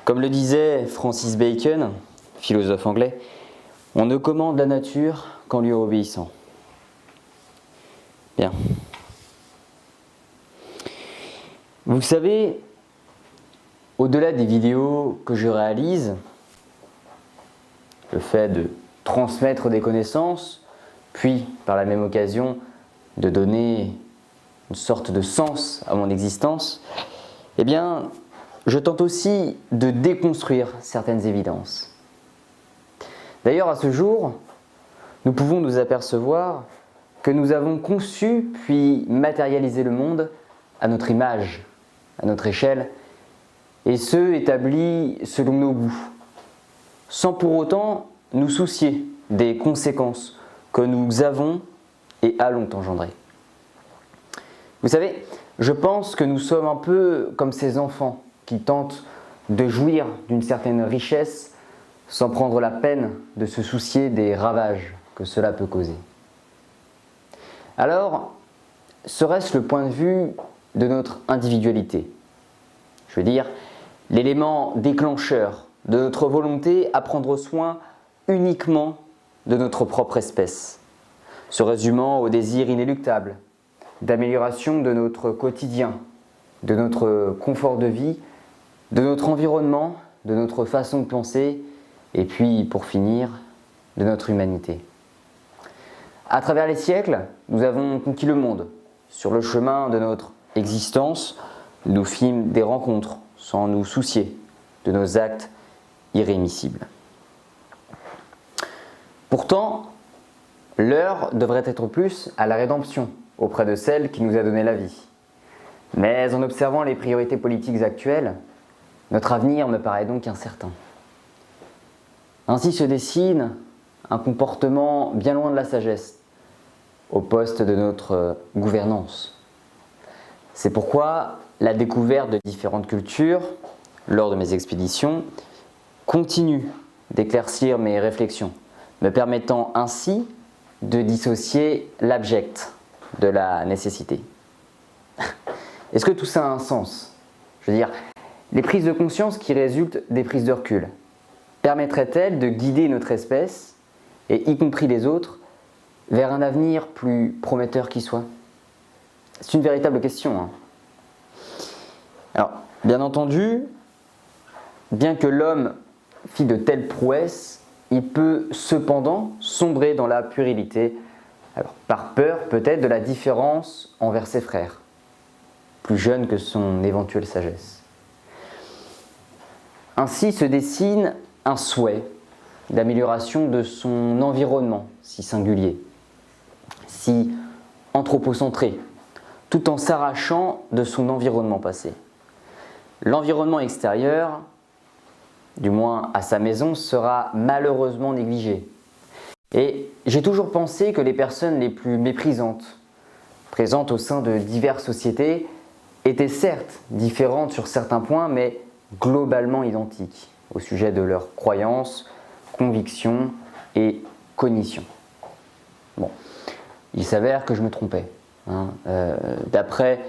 Comme le disait Francis Bacon, philosophe anglais, on ne commande la nature qu'en lui obéissant. Bien. Vous savez, au-delà des vidéos que je réalise, le fait de transmettre des connaissances, puis par la même occasion de donner une sorte de sens à mon existence, eh bien, je tente aussi de déconstruire certaines évidences. D'ailleurs, à ce jour, nous pouvons nous apercevoir que nous avons conçu puis matérialisé le monde à notre image, à notre échelle, et ce, établi selon nos goûts, sans pour autant nous soucier des conséquences que nous avons et allons engendrer. Vous savez, je pense que nous sommes un peu comme ces enfants qui tentent de jouir d'une certaine richesse sans prendre la peine de se soucier des ravages que cela peut causer. Alors, serait-ce le point de vue de notre individualité? Je veux dire, l'élément déclencheur de notre volonté à prendre soin uniquement de notre propre espèce, se résumant au désir inéluctable d'amélioration de notre quotidien, de notre confort de vie, de notre environnement, de notre façon de penser, et puis, pour finir, de notre humanité. À travers les siècles, nous avons conquis le monde. Sur le chemin de notre existence, nous fîmes des rencontres sans nous soucier de nos actes irrémissibles. Pourtant, l'heure devrait être plus à la rédemption auprès de celle qui nous a donné la vie. Mais en observant les priorités politiques actuelles, notre avenir me paraît donc incertain. Ainsi se dessine un comportement bien loin de la sagesse au poste de notre gouvernance. C'est pourquoi la découverte de différentes cultures lors de mes expéditions continue d'éclaircir mes réflexions, me permettant ainsi de dissocier l'abject de la nécessité. Est-ce que tout ça a un sens? Je veux dire, les prises de conscience qui résultent des prises de recul permettraient-elles de guider notre espèce, et y compris les autres, vers un avenir plus prometteur qui soit? C'est une véritable question, hein. Alors, bien entendu, bien que l'homme fit de telles prouesses, il peut cependant sombrer dans la puérilité, alors, par peur peut-être de la différence envers ses frères, plus jeunes que son éventuelle sagesse. Ainsi se dessine un souhait d'amélioration de son environnement si singulier, si anthropocentré, tout en s'arrachant de son environnement passé. L'environnement extérieur, du moins à sa maison, sera malheureusement négligé. Et j'ai toujours pensé que les personnes les plus méprisantes, présentes au sein de diverses sociétés, étaient certes différentes sur certains points, mais globalement identiques au sujet de leurs croyances, convictions et cognitions. Bon, il s'avère que je me trompais. D'après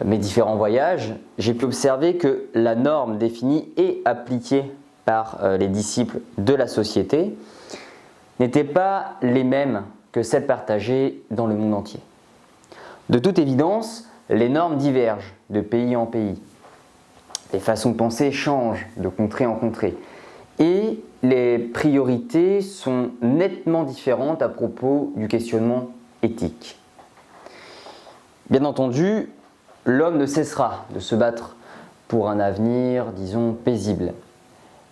mes différents voyages, j'ai pu observer que la norme définie et appliquée par les disciples de la société n'étaient pas les mêmes que celles partagées dans le monde entier. De toute évidence, les normes divergent de pays en pays. Les façons de penser changent de contrée en contrée. Et les priorités sont nettement différentes à propos du questionnement éthique. Bien entendu, l'homme ne cessera de se battre pour un avenir, disons, paisible.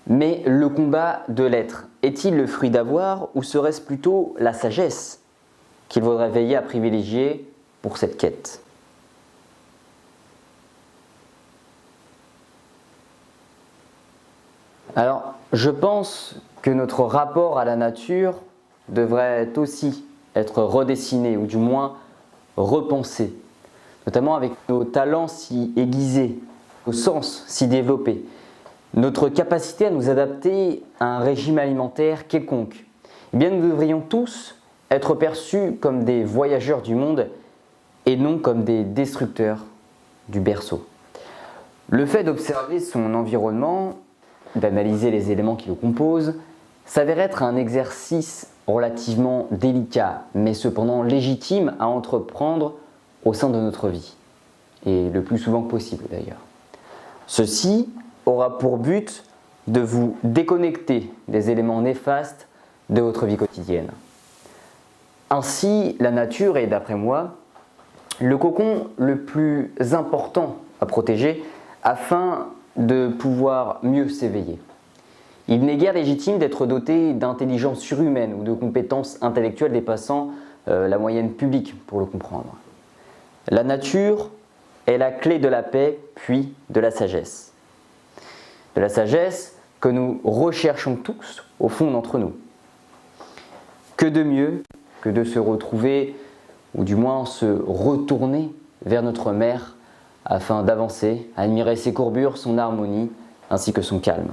Mais le combat de l'être est-il le fruit d'avoir ou serait-ce plutôt la sagesse qu'il vaudrait veiller à privilégier pour cette quête? Alors, je pense que notre rapport à la nature devrait aussi être redessiné ou du moins repensé, notamment avec nos talents si aiguisés, nos sens si développés, notre capacité à nous adapter à un régime alimentaire quelconque. Eh bien, nous devrions tous être perçus comme des voyageurs du monde et non comme des destructeurs du berceau. Le fait d'observer son environnement d'analyser les éléments qui le composent s'avère être un exercice relativement délicat, mais cependant légitime à entreprendre au sein de notre vie, et le plus souvent possible d'ailleurs. Ceci aura pour but de vous déconnecter des éléments néfastes de votre vie quotidienne. Ainsi, la nature est, d'après moi, le cocon le plus important à protéger afin de pouvoir mieux s'éveiller. Il n'est guère légitime d'être doté d'intelligence surhumaine ou de compétences intellectuelles dépassant la moyenne publique pour le comprendre. La nature est la clé de la paix puis de la sagesse. De la sagesse que nous recherchons tous au fond d'entre nous. Que de mieux que de se retrouver, ou du moins se retourner vers notre mère afin d'avancer, admirer ses courbures, son harmonie, ainsi que son calme.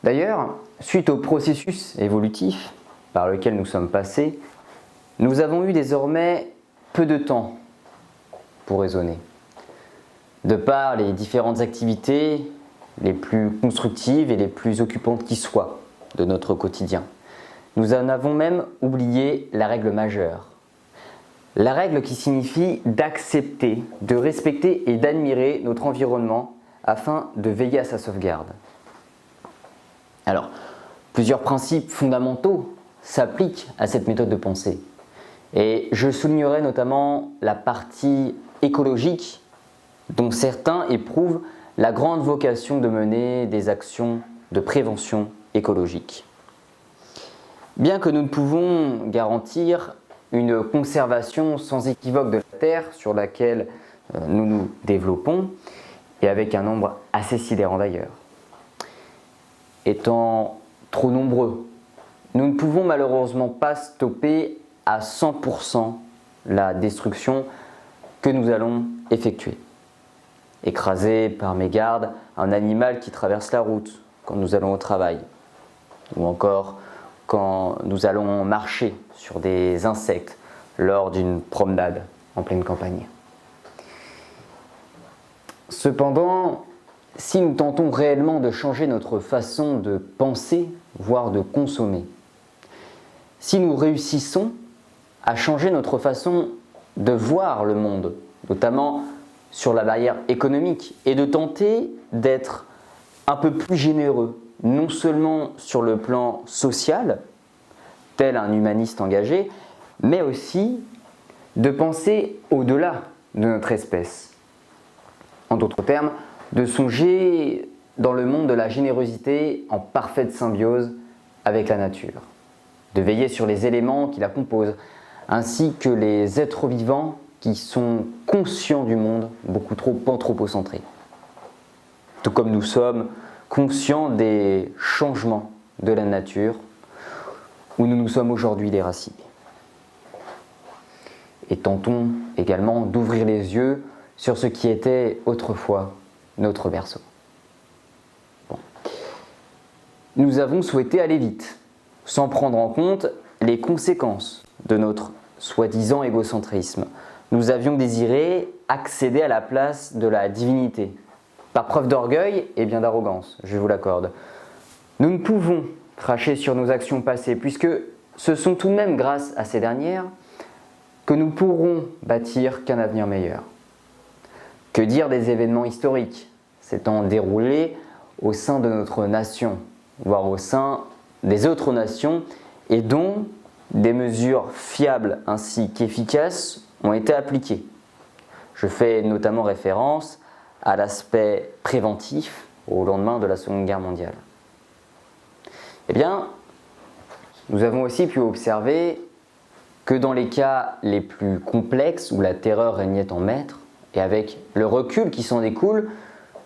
D'ailleurs, suite au processus évolutif par lequel nous sommes passés, nous avons eu désormais peu de temps pour raisonner. De par les différentes activités les plus constructives et les plus occupantes qui soient de notre quotidien, nous en avons même oublié la règle majeure. La règle qui signifie d'accepter, de respecter et d'admirer notre environnement afin de veiller à sa sauvegarde. Alors, plusieurs principes fondamentaux s'appliquent à cette méthode de pensée. Et je soulignerai notamment la partie écologique dont certains éprouvent la grande vocation de mener des actions de prévention écologique. Bien que nous ne pouvons garantir une conservation sans équivoque de la Terre sur laquelle nous nous développons, et avec un nombre assez sidérant d'ailleurs. Étant trop nombreux, nous ne pouvons malheureusement pas stopper à 100% la destruction que nous allons effectuer. Écraser par mégarde un animal qui traverse la route quand nous allons au travail, ou encore quand nous allons marcher sur des insectes lors d'une promenade en pleine campagne. Cependant, si nous tentons réellement de changer notre façon de penser, voire de consommer, si nous réussissons à changer notre façon de voir le monde, notamment sur la barrière économique, et de tenter d'être un peu plus généreux, non seulement sur le plan social, tel un humaniste engagé, mais aussi de penser au-delà de notre espèce. En d'autres termes, de songer dans le monde de la générosité en parfaite symbiose avec la nature, de veiller sur les éléments qui la composent, ainsi que les êtres vivants qui sont conscients du monde beaucoup trop anthropocentré. Tout comme nous sommes conscients des changements de la nature où nous nous sommes aujourd'hui déracinés. Et tentons également d'ouvrir les yeux sur ce qui était autrefois notre berceau. Bon. Nous avons souhaité aller vite, sans prendre en compte les conséquences de notre soi-disant égocentrisme. Nous avions désiré accéder à la place de la divinité, par preuve d'orgueil et bien d'arrogance, je vous l'accorde. Nous ne pouvons cracher sur nos actions passées, puisque ce sont tout de même grâce à ces dernières que nous pourrons bâtir qu'un avenir meilleur. Que dire des événements historiques s'étant déroulés au sein de notre nation, voire au sein des autres nations, et dont des mesures fiables ainsi qu'efficaces ont été appliquées. Je fais notamment référence à l'aspect préventif au lendemain de la Seconde Guerre mondiale. Eh bien, nous avons aussi pu observer que dans les cas les plus complexes où la terreur régnait en maître, et avec le recul qui s'en découle,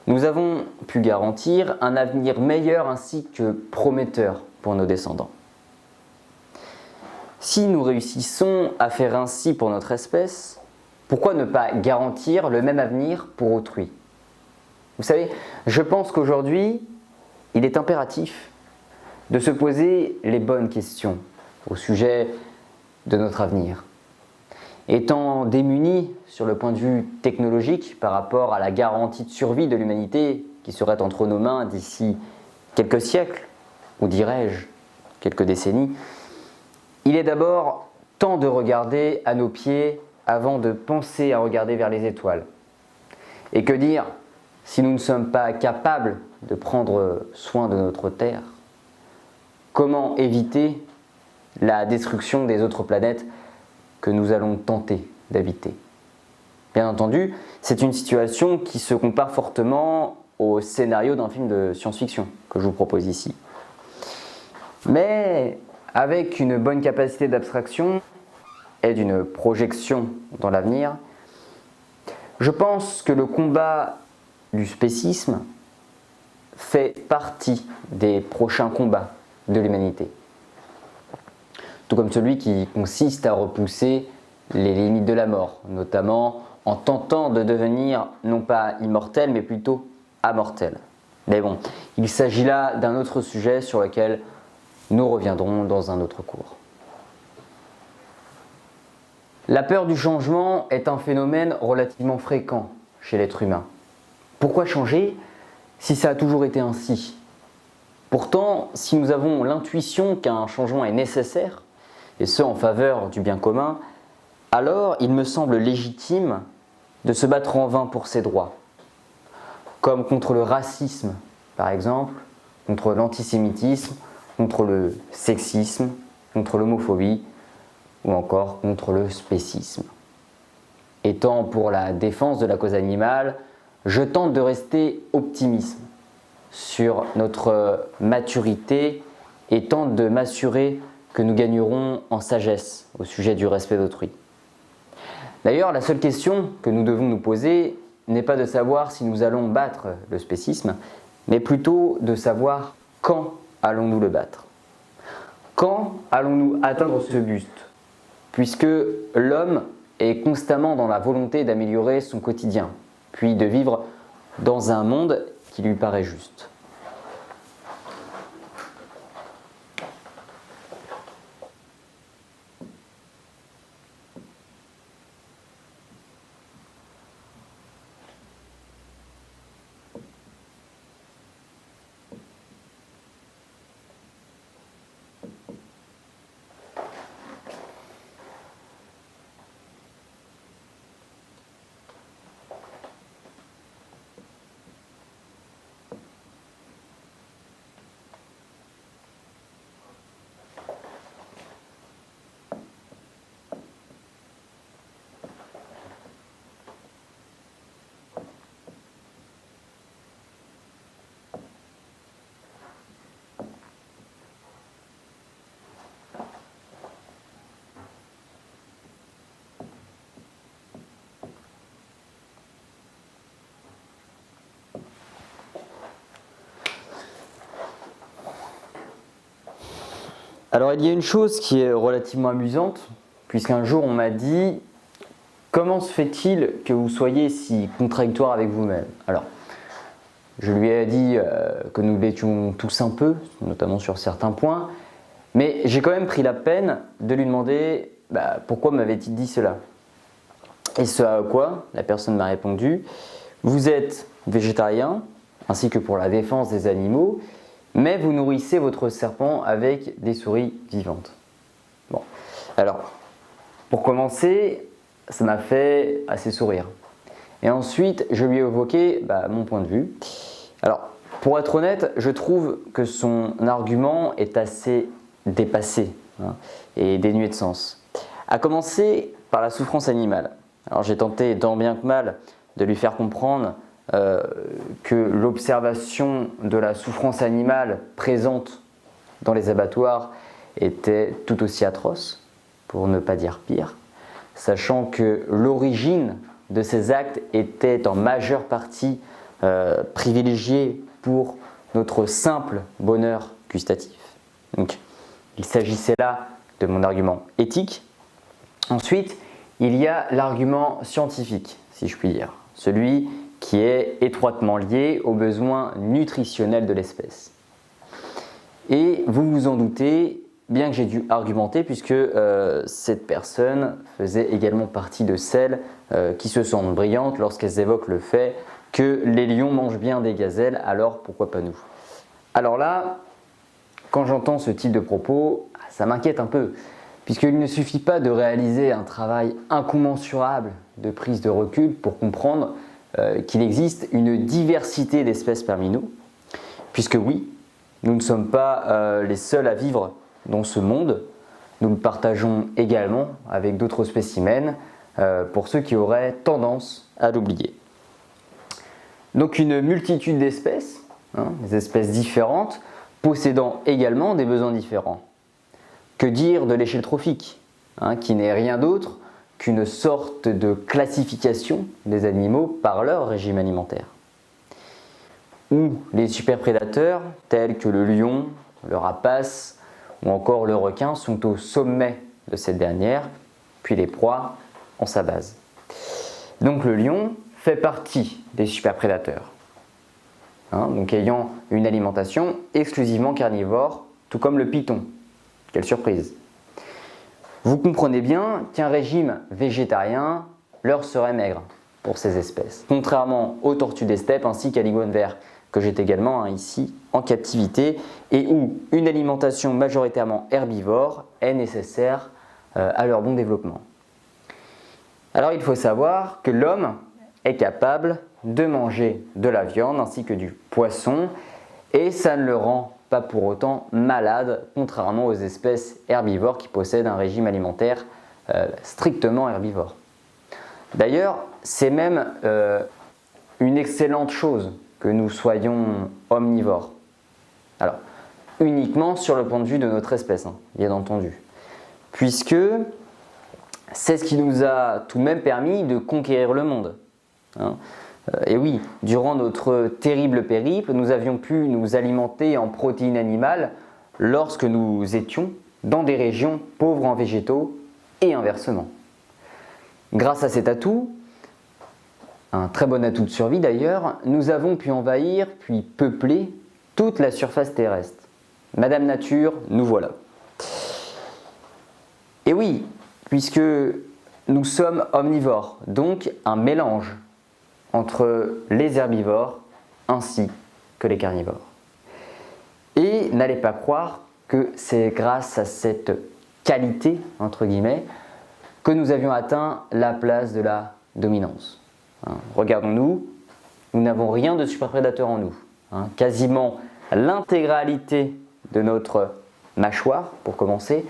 nous avons pu garantir un avenir meilleur ainsi que prometteur pour nos descendants. Si nous réussissons à faire ainsi pour notre espèce, pourquoi ne pas garantir le même avenir pour autrui? Vous savez, je pense qu'aujourd'hui, il est impératif de se poser les bonnes questions au sujet de notre avenir. Étant démunis sur le point de vue technologique par rapport à la garantie de survie de l'humanité qui serait entre nos mains d'ici quelques siècles, ou dirais-je quelques décennies, il est d'abord temps de regarder à nos pieds avant de penser à regarder vers les étoiles. Et que dire si nous ne sommes pas capables de prendre soin de notre Terre? Comment éviter la destruction des autres planètes que nous allons tenter d'habiter? Bien entendu, c'est une situation qui se compare fortement au scénario d'un film de science-fiction que je vous propose ici. Mais avec une bonne capacité d'abstraction et d'une projection dans l'avenir, je pense que le combat du spécisme fait partie des prochains combats de l'humanité. Tout comme celui qui consiste à repousser les limites de la mort, notamment en tentant de devenir non pas immortel mais plutôt amortel. Mais bon, il s'agit là d'un autre sujet sur lequel nous reviendrons dans un autre cours. La peur du changement est un phénomène relativement fréquent chez l'être humain. Pourquoi changer si ça a toujours été ainsi? Pourtant, si nous avons l'intuition qu'un changement est nécessaire, et ce en faveur du bien commun, alors il me semble légitime de se battre en vain pour ses droits, comme contre le racisme, par exemple, contre l'antisémitisme, contre le sexisme, contre l'homophobie, ou encore contre le spécisme. Étant pour la défense de la cause animale, je tente de rester optimiste sur notre maturité et tente de m'assurer que nous gagnerons en sagesse au sujet du respect d'autrui. D'ailleurs, la seule question que nous devons nous poser n'est pas de savoir si nous allons battre le spécisme, mais plutôt de savoir quand allons-nous le battre. Quand allons-nous atteindre ce but? Puisque l'homme est constamment dans la volonté d'améliorer son quotidien, puis de vivre dans un monde qui lui paraît juste. Alors il y a une chose qui est relativement amusante, puisqu'un jour on m'a dit « Comment se fait-il que vous soyez si contradictoire avec vous-même » Alors, je lui ai dit que nous l'étions tous un peu, notamment sur certains points, mais j'ai quand même pris la peine de lui demander pourquoi m'avait-il dit cela. Et ce à quoi la personne m'a répondu « Vous êtes végétarien, ainsi que pour la défense des animaux, mais vous nourrissez votre serpent avec des souris vivantes. » Bon, alors, pour commencer, ça m'a fait assez sourire. Et ensuite, je lui ai évoqué mon point de vue. Alors, pour être honnête, je trouve que son argument est assez dépassé et dénué de sens. À commencer par la souffrance animale. Alors, j'ai tenté tant bien que mal de lui faire comprendre que l'observation de la souffrance animale présente dans les abattoirs était tout aussi atroce, pour ne pas dire pire, sachant que l'origine de ces actes était en majeure partie privilégiée pour notre simple bonheur gustatif. Donc, il s'agissait là de mon argument éthique. Ensuite, il y a l'argument scientifique, si je puis dire, celui qui est étroitement lié aux besoins nutritionnels de l'espèce. Et vous vous en doutez, bien que j'ai dû argumenter puisque cette personne faisait également partie de celles qui se sentent brillantes lorsqu'elles évoquent le fait que les lions mangent bien des gazelles, alors pourquoi pas nous? Alors là, quand j'entends ce type de propos, ça m'inquiète un peu, puisqu'il ne suffit pas de réaliser un travail incommensurable de prise de recul pour comprendre qu'il existe une diversité d'espèces parmi nous, puisque oui, nous ne sommes pas les seuls à vivre dans ce monde, nous le partageons également avec d'autres spécimens, pour ceux qui auraient tendance à l'oublier. Donc une multitude d'espèces, des espèces différentes, possédant également des besoins différents. Que dire de l'échelle trophique, qui n'est rien d'autre qu'une sorte de classification des animaux par leur régime alimentaire. Ou les superprédateurs tels que le lion, le rapace ou encore le requin sont au sommet de cette dernière, puis les proies en sa base. Donc le lion fait partie des superprédateurs, donc ayant une alimentation exclusivement carnivore, tout comme le python. Quelle surprise! Vous comprenez bien qu'un régime végétarien leur serait maigre pour ces espèces, contrairement aux tortues des steppes ainsi qu'à l'iguane vert, que j'ai également ici en captivité, et où une alimentation majoritairement herbivore est nécessaire à leur bon développement. Alors il faut savoir que l'homme est capable de manger de la viande ainsi que du poisson, et ça ne le rend pas pour autant malade, contrairement aux espèces herbivores qui possèdent un régime alimentaire strictement herbivore. D'ailleurs, c'est même une excellente chose que nous soyons omnivores. Alors, uniquement sur le point de vue de notre espèce, bien entendu. Puisque c'est ce qui nous a tout de même permis de conquérir le monde. Et oui, durant notre terrible périple, nous avions pu nous alimenter en protéines animales lorsque nous étions dans des régions pauvres en végétaux et inversement. Grâce à cet atout, un très bon atout de survie d'ailleurs, nous avons pu envahir puis peupler toute la surface terrestre. Madame Nature, nous voilà. Et oui, puisque nous sommes omnivores, donc un mélange entre les herbivores ainsi que les carnivores. Et n'allez pas croire que c'est grâce à cette qualité, entre guillemets, que nous avions atteint la place de la dominance. Regardons-nous, nous n'avons rien de superprédateur en nous. Quasiment l'intégralité de notre mâchoire, pour commencer,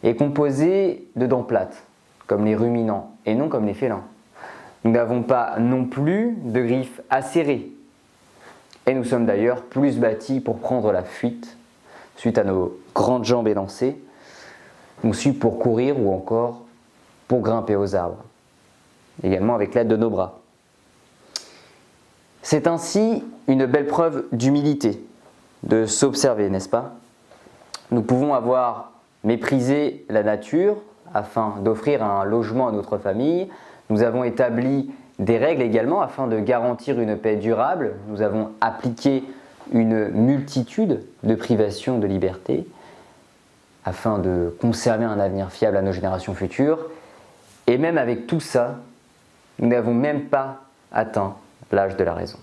est composée de dents plates, comme les ruminants, et non comme les félins. Nous n'avons pas non plus de griffes acérées. Et nous sommes d'ailleurs plus bâtis pour prendre la fuite, suite à nos grandes jambes élancées, aussi pour courir ou encore pour grimper aux arbres, également avec l'aide de nos bras. C'est ainsi une belle preuve d'humilité, de s'observer, n'est-ce pas? Nous pouvons avoir méprisé la nature afin d'offrir un logement à notre famille. Nous avons établi des règles également afin de garantir une paix durable. Nous avons appliqué une multitude de privations de liberté afin de conserver un avenir fiable à nos générations futures. Et même avec tout ça, nous n'avons même pas atteint l'âge de la raison.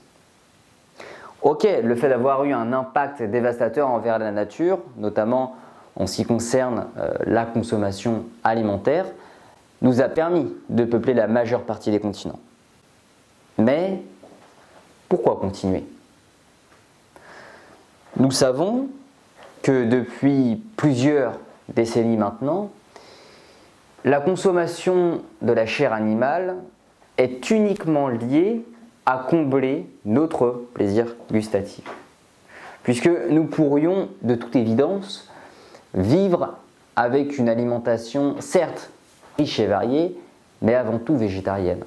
Ok, le fait d'avoir eu un impact dévastateur envers la nature, notamment en ce qui concerne la consommation alimentaire, nous a permis de peupler la majeure partie des continents. Mais pourquoi continuer? Nous savons que depuis plusieurs décennies maintenant, la consommation de la chair animale est uniquement liée à combler notre plaisir gustatif. Puisque nous pourrions, de toute évidence, vivre avec une alimentation, certes, riche et variée, mais avant tout végétarienne.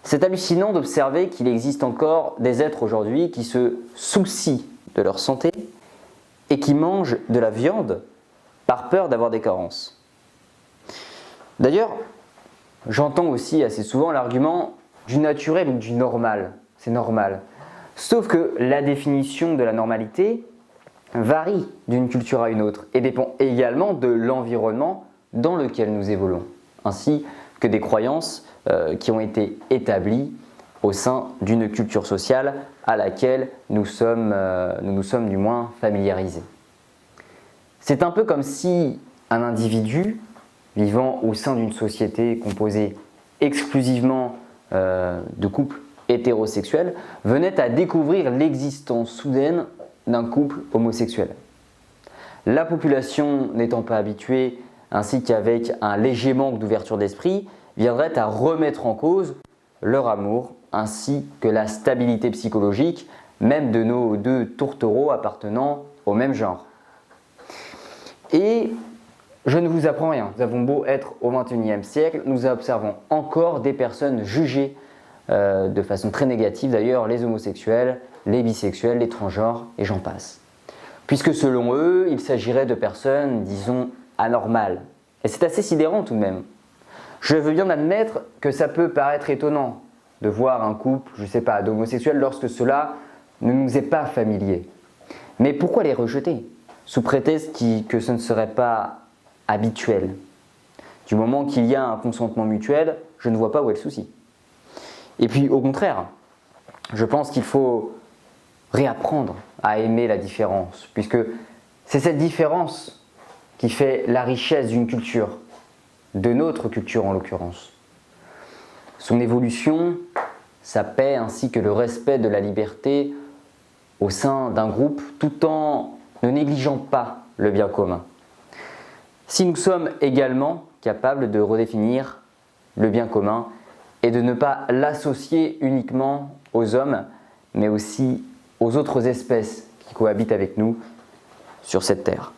C'est hallucinant d'observer qu'il existe encore des êtres aujourd'hui qui se soucient de leur santé et qui mangent de la viande par peur d'avoir des carences. D'ailleurs, j'entends aussi assez souvent l'argument du naturel ou du normal. C'est normal. Sauf que la définition de la normalité varie d'une culture à une autre et dépend également de l'environnement dans lequel nous évoluons, ainsi que des croyances qui ont été établies au sein d'une culture sociale à laquelle nous nous sommes du moins familiarisés. C'est un peu comme si un individu vivant au sein d'une société composée exclusivement de couples hétérosexuels venait à découvrir l'existence soudaine d'un couple homosexuel. La population n'étant pas habituée, ainsi qu'avec un léger manque d'ouverture d'esprit, viendrait à remettre en cause leur amour ainsi que la stabilité psychologique, même de nos deux tourtereaux appartenant au même genre. Et je ne vous apprends rien, nous avons beau être au XXIe siècle, nous observons encore des personnes jugées de façon très négative d'ailleurs, les homosexuels, les bisexuels, les transgenres et j'en passe. Puisque selon eux, il s'agirait de personnes, disons, anormales. Et c'est assez sidérant tout de même. Je veux bien admettre que ça peut paraître étonnant de voir un couple, je ne sais pas, d'homosexuels lorsque cela ne nous est pas familier. Mais pourquoi les rejeter, sous prétexte que ce ne serait pas habituel? Du moment qu'il y a un consentement mutuel, je ne vois pas où est le souci. Et puis au contraire, je pense qu'il faut réapprendre à aimer la différence, puisque c'est cette différence qui fait la richesse d'une culture, de notre culture en l'occurrence. Son évolution, sa paix ainsi que le respect de la liberté au sein d'un groupe tout en ne négligeant pas le bien commun. Si nous sommes également capables de redéfinir le bien commun et de ne pas l'associer uniquement aux hommes, mais aussi aux autres espèces qui cohabitent avec nous sur cette terre.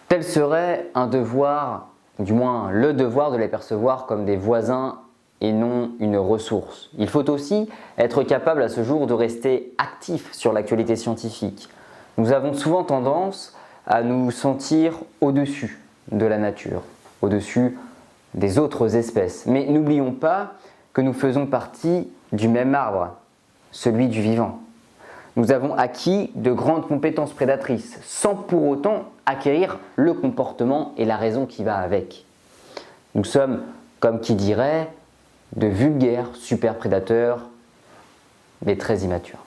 Tel serait un devoir, du moins le devoir de les percevoir comme des voisins et non une ressource. Il faut aussi être capable à ce jour de rester actif sur l'actualité scientifique. Nous avons souvent tendance à nous sentir au-dessus de la nature, au-dessus des autres espèces. Mais n'oublions pas que nous faisons partie du même arbre, celui du vivant. Nous avons acquis de grandes compétences prédatrices, sans pour autant acquérir le comportement et la raison qui va avec. Nous sommes, comme qui dirait, de vulgaires super prédateurs, mais très immatures.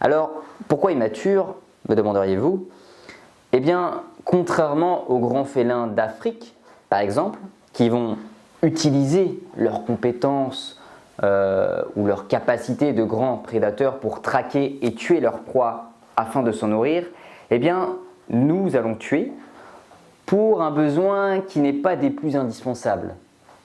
Alors, pourquoi immatures, me demanderiez-vous? Eh bien, contrairement aux grands félins d'Afrique, par exemple, qui vont utiliser leurs compétences ou leur capacité de grands prédateurs pour traquer et tuer leur proie afin de s'en nourrir, eh bien, nous allons tuer pour un besoin qui n'est pas des plus indispensables.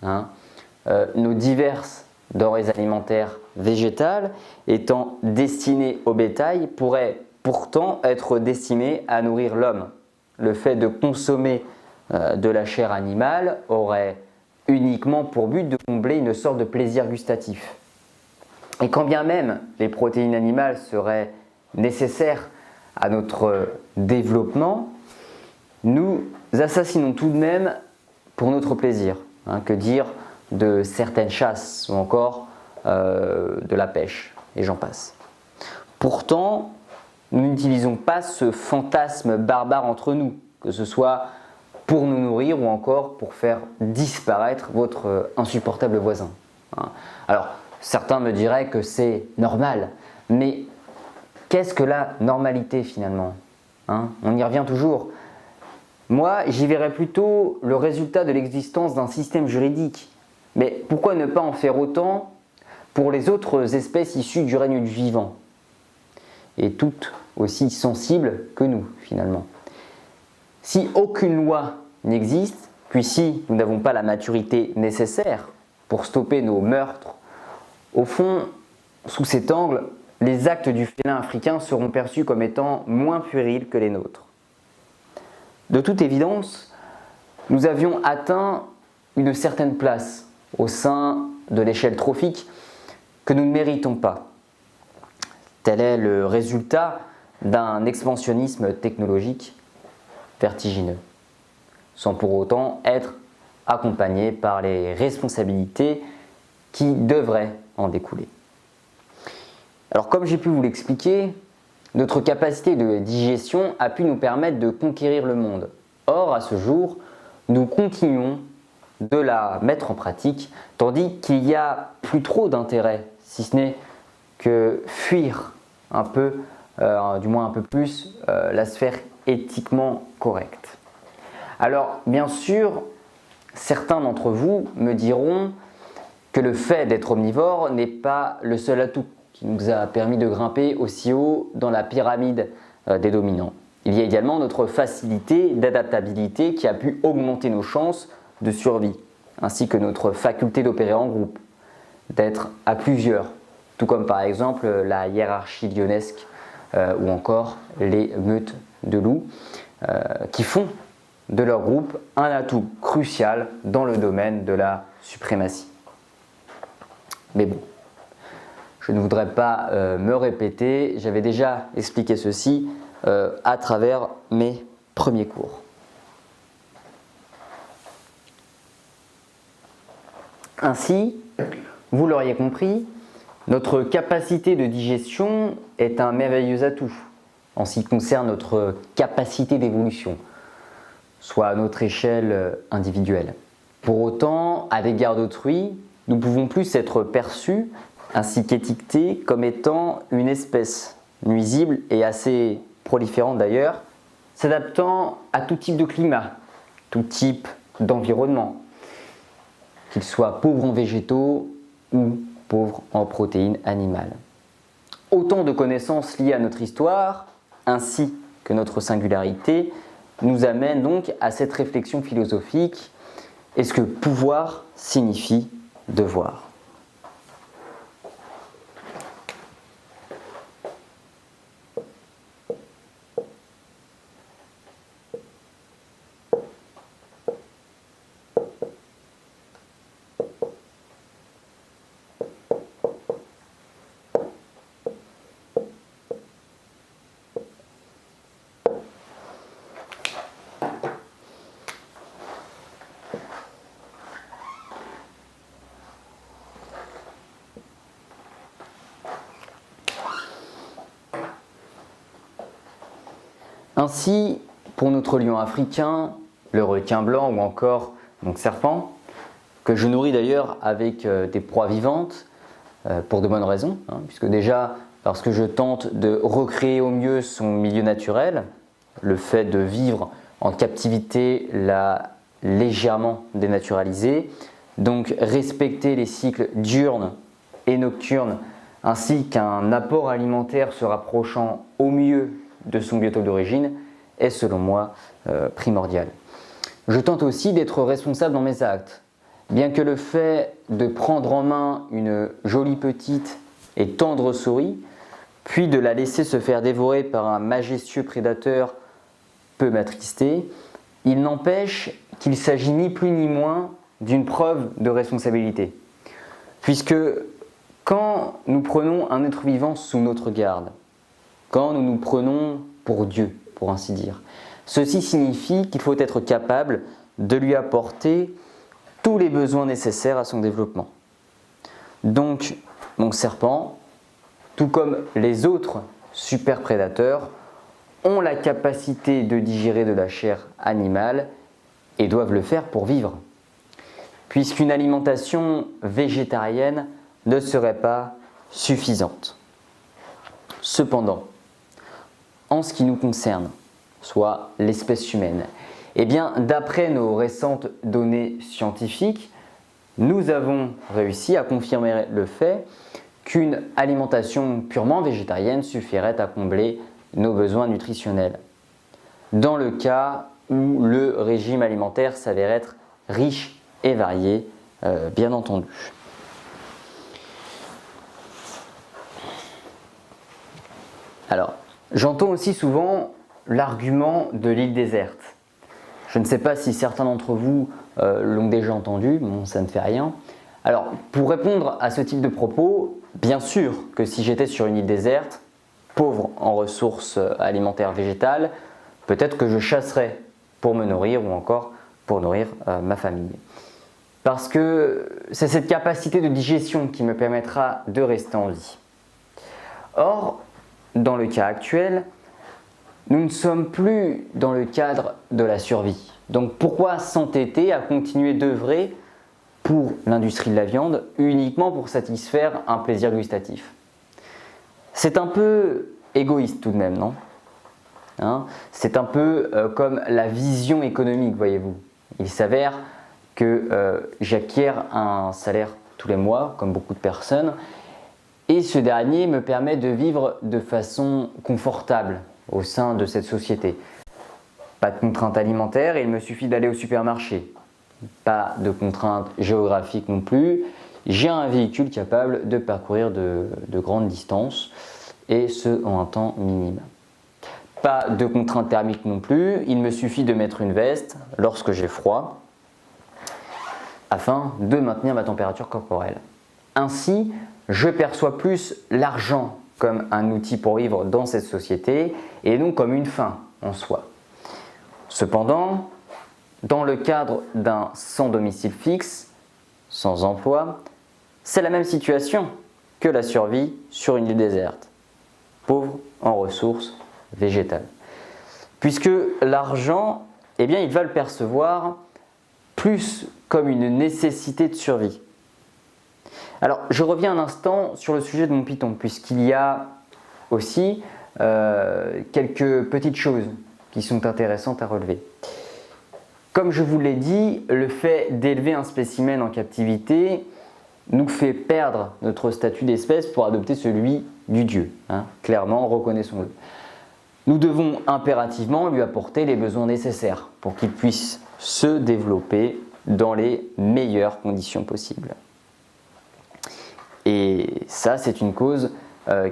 Nos diverses denrées alimentaires végétales étant destinées au bétail pourraient pourtant être destinées à nourrir l'homme. Le fait de consommer de la chair animale aurait uniquement pour but de combler une sorte de plaisir gustatif. Et quand bien même les protéines animales seraient nécessaires à notre développement, nous assassinons tout de même pour notre plaisir. Que dire de certaines chasses ou encore de la pêche, et j'en passe. Pourtant, nous n'utilisons pas ce fantasme barbare entre nous, que ce soit pour nous nourrir ou encore pour faire disparaître votre insupportable voisin. Alors, certains me diraient que c'est normal, mais qu'est-ce que la normalité finalement? On y revient toujours. Moi, j'y verrais plutôt le résultat de l'existence d'un système juridique. Mais pourquoi ne pas en faire autant pour les autres espèces issues du règne du vivant? Et toutes aussi sensibles que nous, finalement. Si aucune loi n'existe, puis si nous n'avons pas la maturité nécessaire pour stopper nos meurtres, au fond, sous cet angle, les actes du félin africain seront perçus comme étant moins puérils que les nôtres. De toute évidence, nous avions atteint une certaine place au sein de l'échelle trophique que nous ne méritons pas. Tel est le résultat d'un expansionnisme technologique vertigineux, sans pour autant être accompagné par les responsabilités qui devraient en découler. Alors comme j'ai pu vous l'expliquer, notre capacité de digestion a pu nous permettre de conquérir le monde. Or, à ce jour, nous continuons de la mettre en pratique, tandis qu'il n'y a plus trop d'intérêt, si ce n'est que fuir un peu, du moins un peu plus, la sphère éthiquement correcte. Alors, bien sûr, certains d'entre vous me diront que le fait d'être omnivore n'est pas le seul atout qui nous a permis de grimper aussi haut dans la pyramide des dominants. Il y a également notre facilité d'adaptabilité qui a pu augmenter nos chances de survie, ainsi que notre faculté d'opérer en groupe, d'être à plusieurs, tout comme par exemple la hiérarchie lionesque ou encore les meutes de loups, qui font de leur groupe un atout crucial dans le domaine de la suprématie. Mais bon, je ne voudrais pas me répéter, j'avais déjà expliqué ceci à travers mes premiers cours. Ainsi, vous l'auriez compris, notre capacité de digestion est un merveilleux atout en ce qui concerne notre capacité d'évolution, soit à notre échelle individuelle. Pour autant, à l'égard d'autrui, nous pouvons plus être perçus ainsi qu'étiquetés comme étant une espèce nuisible et assez proliférante d'ailleurs, s'adaptant à tout type de climat, tout type d'environnement, qu'il soit pauvre en végétaux ou pauvre en protéines animales. Autant de connaissances liées à notre histoire, ainsi que notre singularité, nous amènent donc à cette réflexion philosophique. Est-ce que pouvoir signifie devoir ? Ainsi, pour notre lion africain, le requin blanc ou encore mon serpent, que je nourris d'ailleurs avec des proies vivantes, pour de bonnes raisons, puisque déjà, lorsque je tente de recréer au mieux son milieu naturel, le fait de vivre en captivité l'a légèrement dénaturalisé, donc respecter les cycles diurnes et nocturnes, ainsi qu'un apport alimentaire se rapprochant au mieux de son biotope d'origine est selon moi primordial. Je tente aussi d'être responsable dans mes actes. Bien que le fait de prendre en main une jolie petite et tendre souris, puis de la laisser se faire dévorer par un majestueux prédateur peut m'attrister, il n'empêche qu'il s'agit ni plus ni moins d'une preuve de responsabilité. Puisque quand nous prenons un être vivant sous notre garde, quand nous nous prenons pour Dieu, pour ainsi dire, ceci signifie qu'il faut être capable de lui apporter tous les besoins nécessaires à son développement. Donc, mon serpent, tout comme les autres super prédateurs, ont la capacité de digérer de la chair animale et doivent le faire pour vivre, puisqu'une alimentation végétarienne ne serait pas suffisante. Cependant, en ce qui nous concerne, soit l'espèce humaine, eh bien, d'après nos récentes données scientifiques, nous avons réussi à confirmer le fait qu'une alimentation purement végétarienne suffirait à combler nos besoins nutritionnels, dans le cas où le régime alimentaire s'avère être riche et varié, bien entendu. Alors, j'entends aussi souvent l'argument de l'île déserte. Je ne sais pas si certains d'entre vous l'ont déjà entendu, bon, ça ne fait rien. Alors, pour répondre à ce type de propos, bien sûr que si j'étais sur une île déserte, pauvre en ressources alimentaires végétales, peut-être que je chasserais pour me nourrir ou encore pour nourrir ma famille. Parce que c'est cette capacité de digestion qui me permettra de rester en vie. Or, dans le cas actuel, nous ne sommes plus dans le cadre de la survie. Donc pourquoi s'entêter à continuer d'œuvrer pour l'industrie de la viande uniquement pour satisfaire un plaisir gustatif? C'est un peu égoïste tout de même, non? C'est un peu comme la vision économique, voyez-vous. Il s'avère que j'acquiers un salaire tous les mois, comme beaucoup de personnes, et ce dernier me permet de vivre de façon confortable au sein de cette société. Pas de contraintes alimentaires et il me suffit d'aller au supermarché. Pas de contraintes géographiques non plus. J'ai un véhicule capable de parcourir de grandes distances et ce en un temps minime. Pas de contraintes thermiques non plus. Il me suffit de mettre une veste lorsque j'ai froid afin de maintenir ma température corporelle. Ainsi, je perçois plus l'argent comme un outil pour vivre dans cette société et non comme une fin en soi. Cependant, dans le cadre d'un sans domicile fixe, sans emploi, c'est la même situation que la survie sur une île déserte, pauvre en ressources végétales. Puisque l'argent, il va le percevoir plus comme une nécessité de survie. Alors, je reviens un instant sur le sujet de mon python, puisqu'il y a aussi quelques petites choses qui sont intéressantes à relever. Comme je vous l'ai dit, le fait d'élever un spécimen en captivité nous fait perdre notre statut d'espèce pour adopter celui du dieu. Clairement, reconnaissons-le. Nous devons impérativement lui apporter les besoins nécessaires pour qu'il puisse se développer dans les meilleures conditions possibles. Et ça, c'est une cause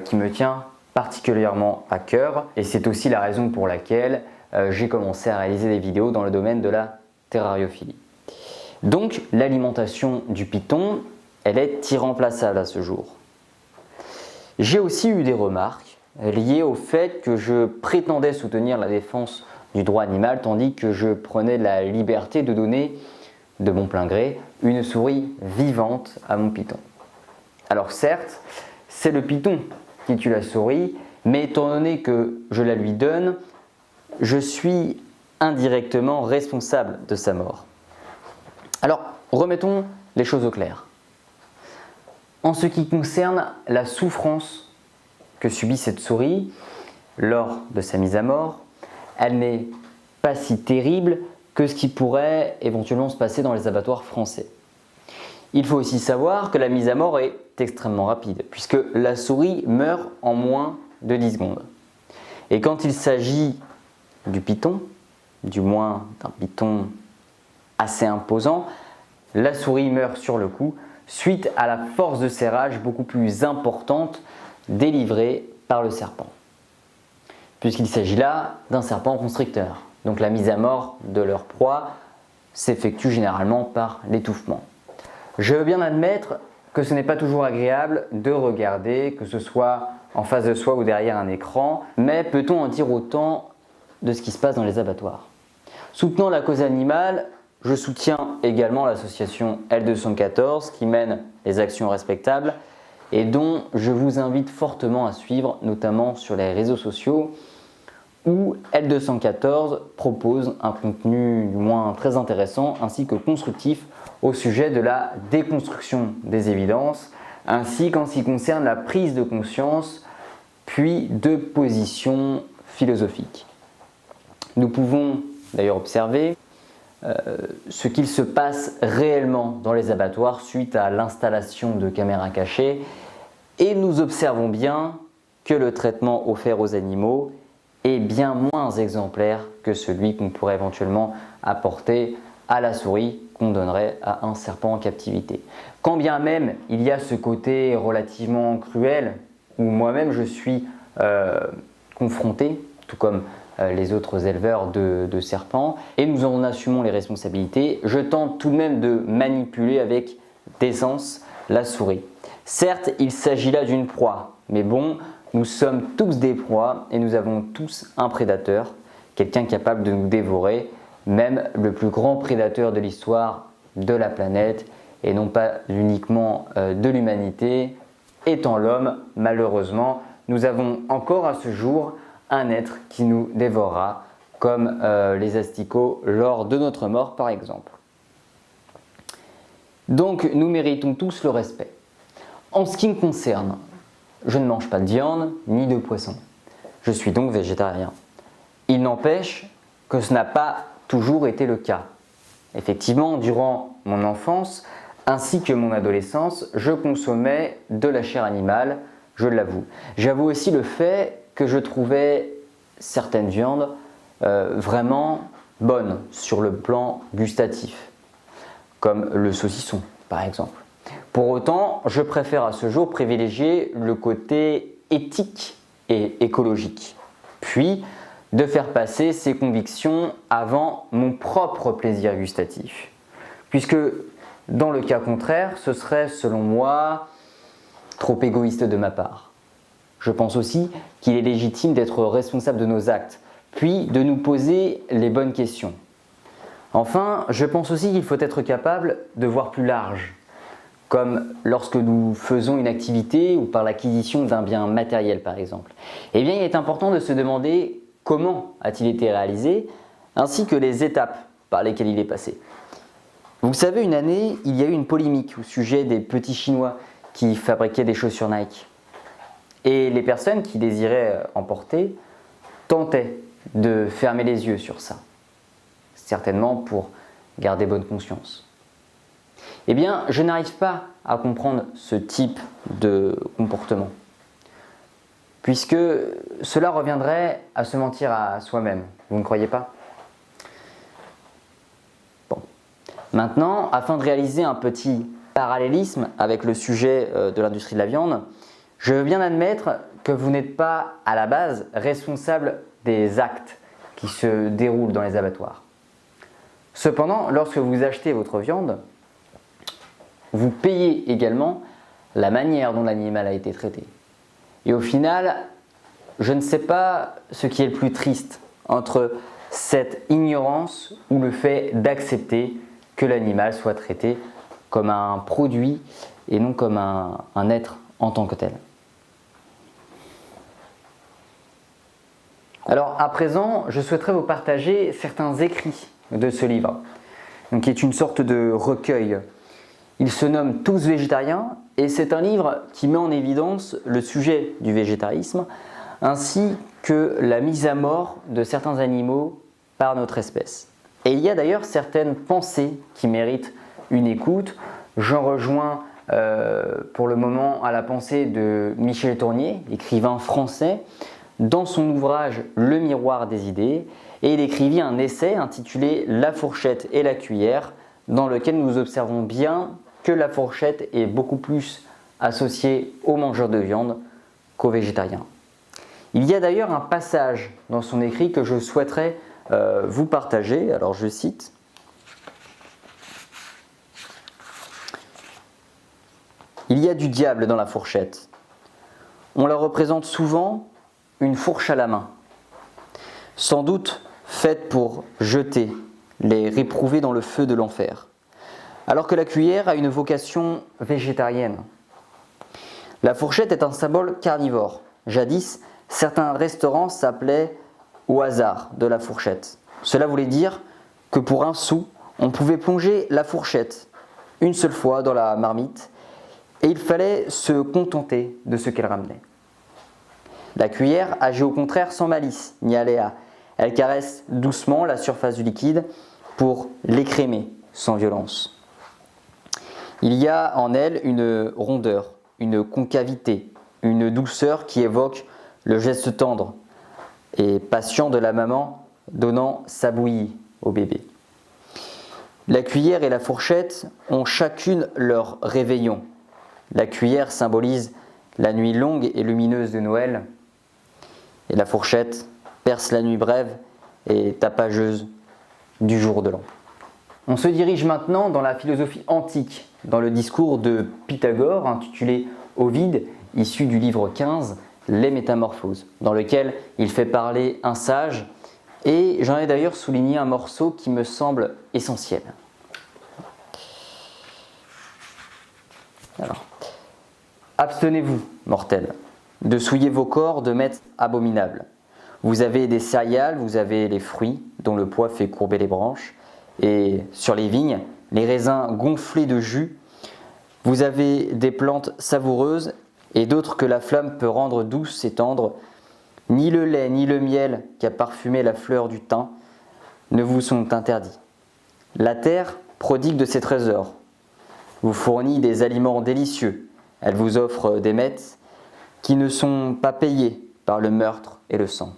qui me tient particulièrement à cœur et c'est aussi la raison pour laquelle j'ai commencé à réaliser des vidéos dans le domaine de la terrariophilie. Donc, l'alimentation du python, elle est irremplaçable à ce jour. J'ai aussi eu des remarques liées au fait que je prétendais soutenir la défense du droit animal tandis que je prenais la liberté de donner de mon plein gré une souris vivante à mon python. Alors certes, c'est le python qui tue la souris, mais étant donné que je la lui donne, je suis indirectement responsable de sa mort. Alors, remettons les choses au clair. En ce qui concerne la souffrance que subit cette souris lors de sa mise à mort, elle n'est pas si terrible que ce qui pourrait éventuellement se passer dans les abattoirs français. Il faut aussi savoir que la mise à mort est extrêmement rapide, puisque la souris meurt en moins de 10 secondes. Et quand il s'agit du python, du moins d'un python assez imposant, la souris meurt sur le coup suite à la force de serrage beaucoup plus importante délivrée par le serpent. Puisqu'il s'agit là d'un serpent constricteur. Donc la mise à mort de leur proie s'effectue généralement par l'étouffement. Je veux bien admettre que ce n'est pas toujours agréable de regarder, que ce soit en face de soi ou derrière un écran, mais peut-on en dire autant de ce qui se passe dans les abattoirs? Soutenant la cause animale, je soutiens également l'association L214 qui mène les actions respectables et dont je vous invite fortement à suivre, notamment sur les réseaux sociaux, où L214 propose un contenu du moins très intéressant ainsi que constructif au sujet de la déconstruction des évidences, ainsi qu'en ce qui concerne la prise de conscience, puis de positions philosophiques. Nous pouvons d'ailleurs observer ce qu'il se passe réellement dans les abattoirs suite à l'installation de caméras cachées et nous observons bien que le traitement offert aux animaux est bien moins exemplaire que celui qu'on pourrait éventuellement apporter à la souris qu'on donnerait à un serpent en captivité. Quand bien même il y a ce côté relativement cruel où moi-même je suis confronté, tout comme les autres éleveurs de serpents, et nous en assumons les responsabilités, je tente tout de même de manipuler avec décence la souris. Certes, il s'agit là d'une proie, mais bon, nous sommes tous des proies et nous avons tous un prédateur, quelqu'un capable de nous dévorer, même le plus grand prédateur de l'histoire de la planète, et non pas uniquement de l'humanité, étant l'homme, malheureusement, nous avons encore à ce jour un être qui nous dévorera, comme les asticots lors de notre mort par exemple. Donc nous méritons tous le respect. En ce qui me concerne, je ne mange pas de viande ni de poisson. Je suis donc végétarien. Il n'empêche que ce n'a pas toujours été le cas. Effectivement, durant mon enfance ainsi que mon adolescence, je consommais de la chair animale, je l'avoue. J'avoue aussi le fait que je trouvais certaines viandes vraiment bonnes sur le plan gustatif, comme le saucisson par exemple. Pour autant, je préfère à ce jour privilégier le côté éthique et écologique, puis de faire passer ces convictions avant mon propre plaisir gustatif. Puisque dans le cas contraire, ce serait selon moi trop égoïste de ma part. Je pense aussi qu'il est légitime d'être responsable de nos actes, puis de nous poser les bonnes questions. Enfin, je pense aussi qu'il faut être capable de voir plus large, comme lorsque nous faisons une activité ou par l'acquisition d'un bien matériel par exemple. Eh bien, il est important de se demander comment a-t-il été réalisé, ainsi que les étapes par lesquelles il est passé. Vous savez, une année, il y a eu une polémique au sujet des petits Chinois qui fabriquaient des chaussures Nike. Et les personnes qui désiraient en porter tentaient de fermer les yeux sur ça, certainement pour garder bonne conscience. Eh bien, je n'arrive pas à comprendre ce type de comportement, puisque cela reviendrait à se mentir à soi-même, vous ne croyez pas ? Bon. Maintenant, afin de réaliser un petit parallélisme avec le sujet de l'industrie de la viande, je veux bien admettre que vous n'êtes pas à la base responsable des actes qui se déroulent dans les abattoirs. Cependant, lorsque vous achetez votre viande, vous payez également la manière dont l'animal a été traité. Et au final, je ne sais pas ce qui est le plus triste entre cette ignorance ou le fait d'accepter que l'animal soit traité comme un produit et non comme un être en tant que tel. Alors à présent, je souhaiterais vous partager certains écrits de ce livre, qui est une sorte de recueil. Ils se nomment tous végétariens et c'est un livre qui met en évidence le sujet du végétarisme ainsi que la mise à mort de certains animaux par notre espèce. Et il y a d'ailleurs certaines pensées qui méritent une écoute. J'en rejoins pour le moment à la pensée de Michel Tournier, écrivain français, dans son ouvrage Le miroir des idées, et il écrivit un essai intitulé La fourchette et la cuillère, dans lequel nous observons bien que la fourchette est beaucoup plus associée aux mangeurs de viande qu'aux végétariens. Il y a d'ailleurs un passage dans son écrit que je souhaiterais vous partager, alors je cite: « Il y a du diable dans la fourchette. On la représente souvent une fourche à la main, sans doute faite pour jeter les réprouvés dans le feu de l'enfer, alors que la cuillère a une vocation végétarienne. La fourchette est un symbole carnivore. Jadis, certains restaurants s'appelaient au hasard de la fourchette. Cela voulait dire que pour un sou, on pouvait plonger la fourchette une seule fois dans la marmite et il fallait se contenter de ce qu'elle ramenait. La cuillère agit au contraire sans malice ni aléa. Elle caresse doucement la surface du liquide pour l'écrémer sans violence. Il y a en elle une rondeur, une concavité, une douceur qui évoque le geste tendre et patient de la maman donnant sa bouillie au bébé. La cuillère et la fourchette ont chacune leur réveillon. La cuillère symbolise la nuit longue et lumineuse de Noël, et la fourchette perce la nuit brève et tapageuse du jour de l'an. On se dirige maintenant dans la philosophie antique, dans le discours de Pythagore intitulé Ovide, issu du livre 15, Les Métamorphoses, dans lequel il fait parler un sage, et j'en ai d'ailleurs souligné un morceau qui me semble essentiel. Alors, abstenez-vous, mortels, de souiller vos corps de maîtres abominables. Vous avez des céréales, vous avez les fruits, dont le poids fait courber les branches, et sur les vignes, les raisins gonflés de jus. Vous avez des plantes savoureuses, et d'autres que la flamme peut rendre douces et tendres. Ni le lait, ni le miel, qui a parfumé la fleur du thym, ne vous sont interdits. La terre prodigue de ses trésors, vous fournit des aliments délicieux. Elle vous offre des mets qui ne sont pas payés par le meurtre et le sang.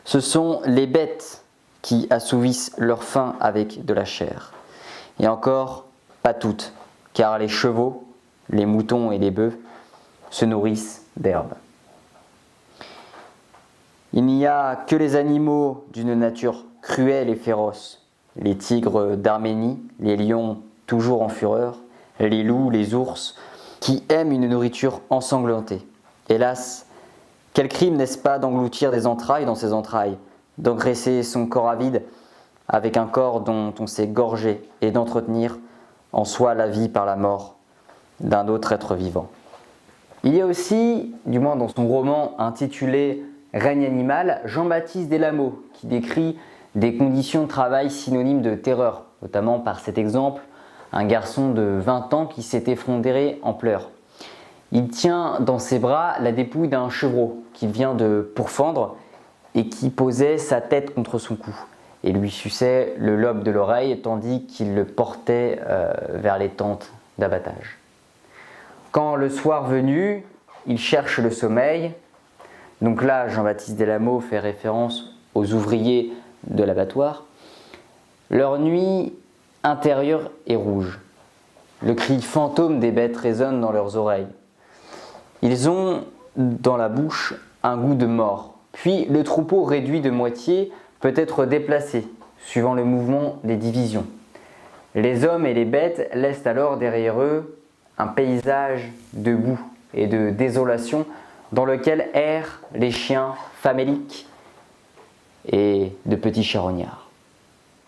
Ce sont les bêtes qui assouvissent leur faim avec de la chair. Et encore, pas toutes, car les chevaux, les moutons et les bœufs se nourrissent d'herbes. Il n'y a que les animaux d'une nature cruelle et féroce, les tigres d'Arménie, les lions toujours en fureur, les loups, les ours, qui aiment une nourriture ensanglantée. Hélas, quel crime n'est-ce pas d'engloutir des entrailles dans ses entrailles, d'engraisser son corps avide avec un corps dont on s'est gorgé et d'entretenir en soi la vie par la mort d'un autre être vivant. Il y a aussi, du moins dans son roman intitulé Règne animal, Jean-Baptiste Deslameaux qui décrit des conditions de travail synonymes de terreur, notamment par cet exemple, un garçon de 20 ans qui s'est effondré en pleurs. Il tient dans ses bras la dépouille d'un chevreau qu'il vient de pourfendre et qui posait sa tête contre son cou et lui suçait le lobe de l'oreille tandis qu'il le portait vers les tentes d'abattage. Quand le soir venu, il cherche le sommeil. Donc là, Jean-Baptiste Deslameaux fait référence aux ouvriers de l'abattoir. Leur nuit intérieure est rouge. Le cri fantôme des bêtes résonne dans leurs oreilles. Ils ont dans la bouche un goût de mort. Puis le troupeau réduit de moitié peut être déplacé, suivant le mouvement des divisions. Les hommes et les bêtes laissent alors derrière eux un paysage de boue et de désolation dans lequel errent les chiens faméliques et de petits charognards.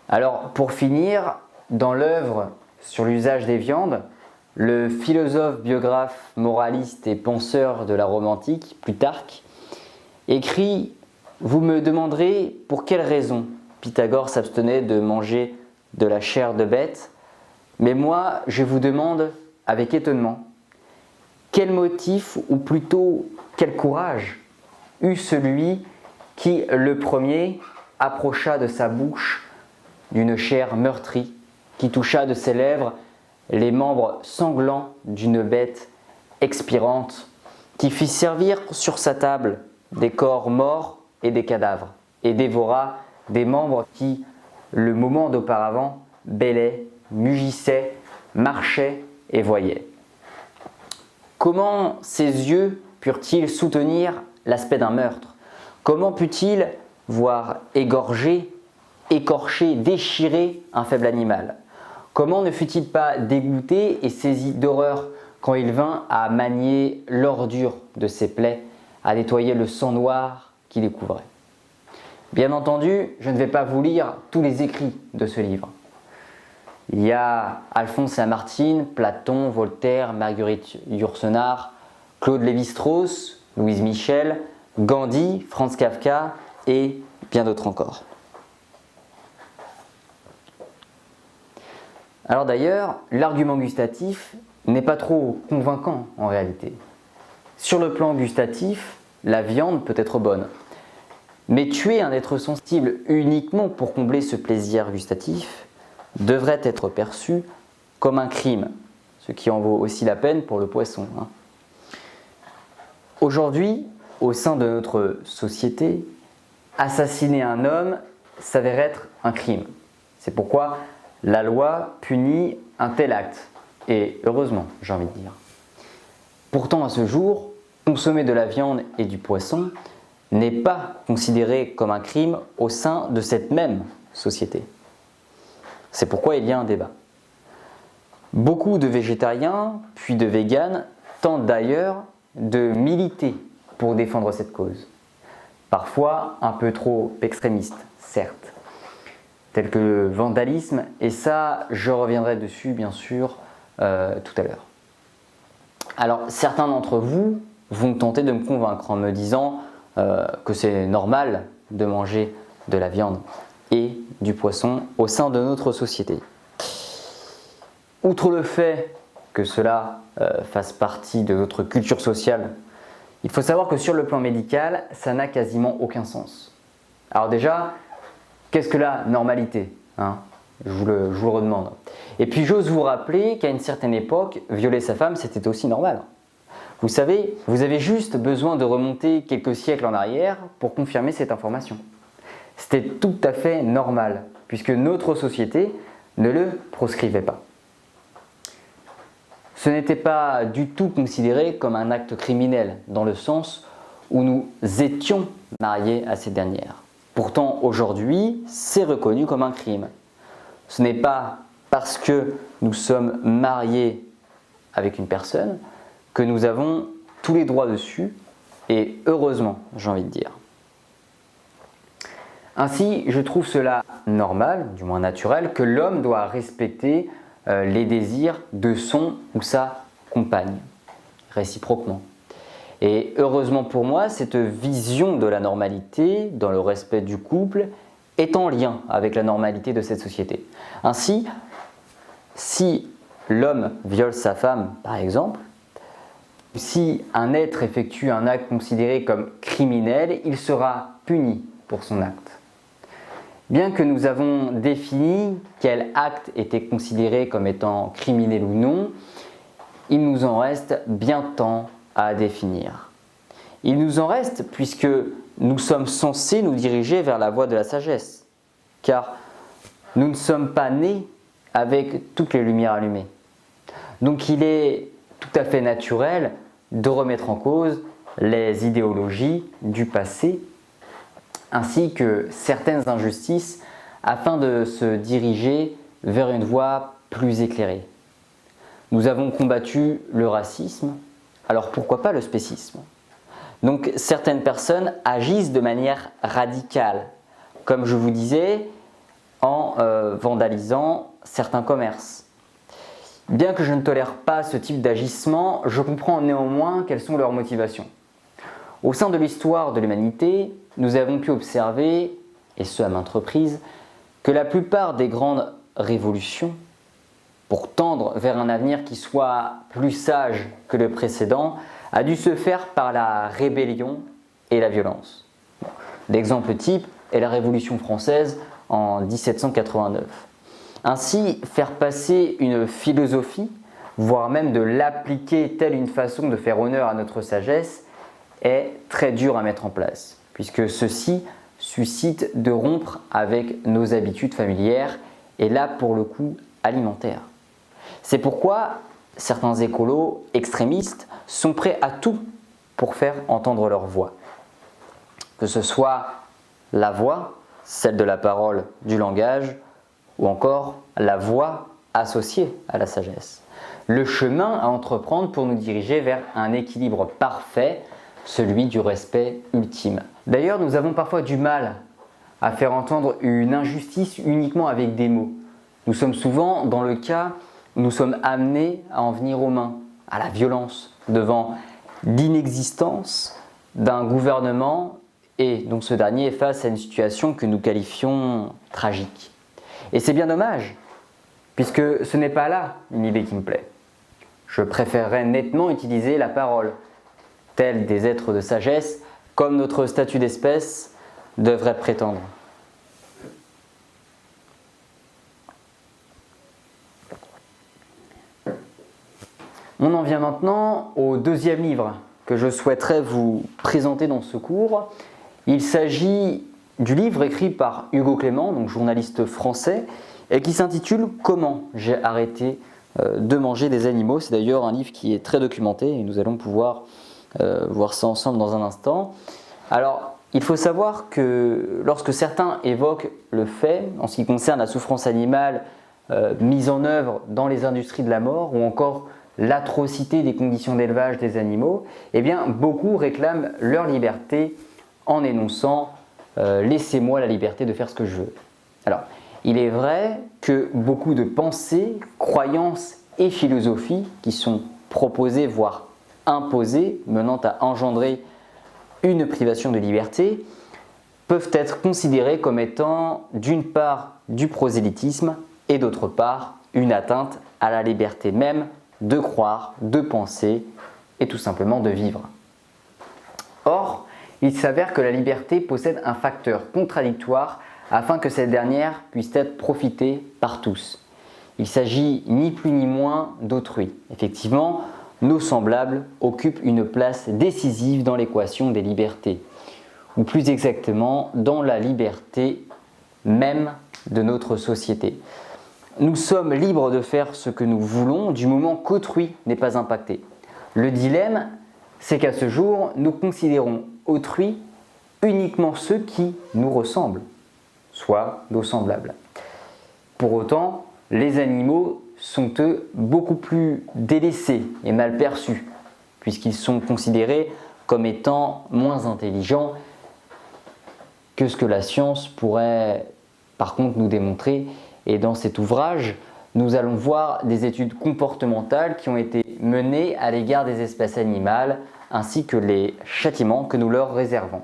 Alors pour finir, dans l'œuvre sur l'usage des viandes, le philosophe, biographe, moraliste et penseur de la Rome antique, Plutarque, écrit « Vous me demanderez pour quelle raison Pythagore s'abstenait de manger de la chair de bête, mais moi je vous demande avec étonnement, quel motif, ou plutôt quel courage, eut celui qui, le premier, approcha de sa bouche d'une chair meurtrie, qui toucha de ses lèvres les membres sanglants d'une bête expirante, qui fit servir sur sa table des corps morts et des cadavres, et dévora des membres qui, le moment d'auparavant, bêlaient, mugissaient, marchaient et voyaient. Comment ses yeux purent-ils soutenir l'aspect d'un meurtre? Comment put-il voir égorger, écorcher, déchirer un faible animal? Comment ne fut-il pas dégoûté et saisi d'horreur quand il vint à manier l'ordure de ses plaies, à nettoyer le sang noir qui les couvrait? Bien entendu, je ne vais pas vous lire tous les écrits de ce livre. Il y a Alphonse Lamartine, Platon, Voltaire, Marguerite Yourcenar, Claude Lévi-Strauss, Louise Michel, Gandhi, Franz Kafka et bien d'autres encore. Alors d'ailleurs, l'argument gustatif n'est pas trop convaincant en réalité. Sur le plan gustatif, la viande peut être bonne. Mais tuer un être sensible uniquement pour combler ce plaisir gustatif devrait être perçu comme un crime, ce qui en vaut aussi la peine pour le poisson. Aujourd'hui, au sein de notre société, assassiner un homme s'avère être un crime. C'est pourquoi la loi punit un tel acte, et heureusement, j'ai envie de dire. Pourtant, à ce jour, consommer de la viande et du poisson n'est pas considéré comme un crime au sein de cette même société. C'est pourquoi il y a un débat. Beaucoup de végétariens, puis de véganes, tentent d'ailleurs de militer pour défendre cette cause. Parfois un peu trop extrémiste, certes, tel que le vandalisme, et ça, je reviendrai dessus bien sûr tout à l'heure. Alors certains d'entre vous vont tenter de me convaincre en me disant que c'est normal de manger de la viande et du poisson au sein de notre société. Outre le fait que cela fasse partie de notre culture sociale, il faut savoir que sur le plan médical, ça n'a quasiment aucun sens. Alors déjà, qu'est-ce que la normalité, hein? Je vous le redemande. Et puis j'ose vous rappeler qu'à une certaine époque, violer sa femme, c'était aussi normal. Vous savez, vous avez juste besoin de remonter quelques siècles en arrière pour confirmer cette information. C'était tout à fait normal, puisque notre société ne le proscrivait pas. Ce n'était pas du tout considéré comme un acte criminel, dans le sens où nous étions mariés à cette dernière. Pourtant, aujourd'hui, c'est reconnu comme un crime. Ce n'est pas parce que nous sommes mariés avec une personne que nous avons tous les droits dessus, et heureusement, j'ai envie de dire. Ainsi, je trouve cela normal, du moins naturel, que l'homme doit respecter les désirs de son ou sa compagne, réciproquement. Et heureusement pour moi, cette vision de la normalité, dans le respect du couple, est en lien avec la normalité de cette société. Ainsi, si l'homme viole sa femme, par exemple, si un être effectue un acte considéré comme criminel, il sera puni pour son acte. Bien que nous avons défini quel acte était considéré comme étant criminel ou non, il nous en reste bien tant à définir. Il nous en reste puisque nous sommes censés nous diriger vers la voie de la sagesse, car nous ne sommes pas nés avec toutes les lumières allumées. Donc il est tout à fait naturel de remettre en cause les idéologies du passé ainsi que certaines injustices afin de se diriger vers une voie plus éclairée. Nous avons combattu le racisme, alors pourquoi pas le spécisme? Donc certaines personnes agissent de manière radicale, comme je vous disais, en vandalisant certains commerces. Bien que je ne tolère pas ce type d'agissement, je comprends néanmoins quelles sont leurs motivations. Au sein de l'histoire de l'humanité, nous avons pu observer, et ce à maintes reprises, que la plupart des grandes révolutions, pour tendre vers un avenir qui soit plus sage que le précédent, a dû se faire par la rébellion et la violence. L'exemple type est la Révolution française en 1789. Ainsi, faire passer une philosophie, voire même de l'appliquer telle une façon de faire honneur à notre sagesse, est très dur à mettre en place, puisque ceci suscite de rompre avec nos habitudes familières, et là pour le coup alimentaires. C'est pourquoi certains écolos extrémistes sont prêts à tout pour faire entendre leur voix. Que ce soit la voix, celle de la parole, du langage, ou encore la voie associée à la sagesse. Le chemin à entreprendre pour nous diriger vers un équilibre parfait, celui du respect ultime. D'ailleurs, nous avons parfois du mal à faire entendre une injustice uniquement avec des mots. Nous sommes souvent dans le cas où nous sommes amenés à en venir aux mains, à la violence, devant l'inexistence d'un gouvernement, et donc ce dernier est face à une situation que nous qualifions tragique. Et c'est bien dommage, puisque ce n'est pas là une idée qui me plaît. Je préférerais nettement utiliser la parole, tels des êtres de sagesse, comme notre statut d'espèce devrait prétendre. On en vient maintenant au deuxième livre que je souhaiterais vous présenter dans ce cours. Il s'agit du livre écrit par Hugo Clément, donc journaliste français, et qui s'intitule « Comment j'ai arrêté de manger des animaux ». C'est d'ailleurs un livre qui est très documenté et nous allons pouvoir voir ça ensemble dans un instant. Alors, il faut savoir que lorsque certains évoquent le fait, en ce qui concerne la souffrance animale mise en œuvre dans les industries de la mort, ou encore l'atrocité des conditions d'élevage des animaux, eh bien, beaucoup réclament leur liberté en énonçant laissez-moi la liberté de faire ce que je veux. Alors, il est vrai que beaucoup de pensées, croyances et philosophies qui sont proposées, voire imposées menant à engendrer une privation de liberté peuvent être considérées comme étant d'une part du prosélytisme et d'autre part une atteinte à la liberté même de croire, de penser et tout simplement de vivre. Or, il s'avère que la liberté possède un facteur contradictoire afin que cette dernière puisse être profitée par tous. Il s'agit ni plus ni moins d'autrui. Effectivement, nos semblables occupent une place décisive dans l'équation des libertés, ou plus exactement dans la liberté même de notre société. Nous sommes libres de faire ce que nous voulons du moment qu'autrui n'est pas impacté. Le dilemme, c'est qu'à ce jour, nous considérons autrui uniquement ceux qui nous ressemblent, soit nos semblables. Pour autant, les animaux sont eux beaucoup plus délaissés et mal perçus, puisqu'ils sont considérés comme étant moins intelligents que ce que la science pourrait par contre nous démontrer. Et dans cet ouvrage, nous allons voir des études comportementales qui ont été menées à l'égard des espèces animales, ainsi que les châtiments que nous leur réservons.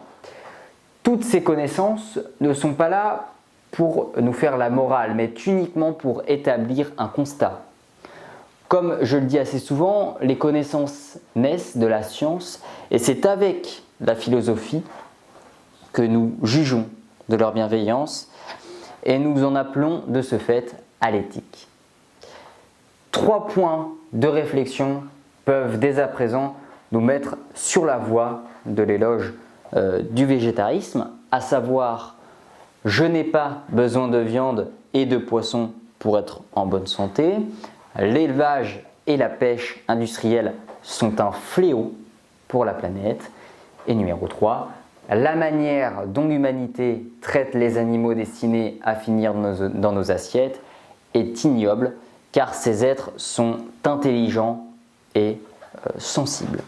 Toutes ces connaissances ne sont pas là pour nous faire la morale, mais uniquement pour établir un constat. Comme je le dis assez souvent, les connaissances naissent de la science et c'est avec la philosophie que nous jugeons de leur bienveillance et nous en appelons de ce fait à l'éthique. 3 points de réflexion peuvent dès à présent nous mettre sur la voie de l'éloge du végétarisme, à savoir je n'ai pas besoin de viande et de poisson pour être en bonne santé. L'élevage et la pêche industrielle sont un fléau pour la planète. Et numéro 3, la manière dont l'humanité traite les animaux destinés à finir dans nos assiettes est ignoble car ces êtres sont intelligents et sensibles.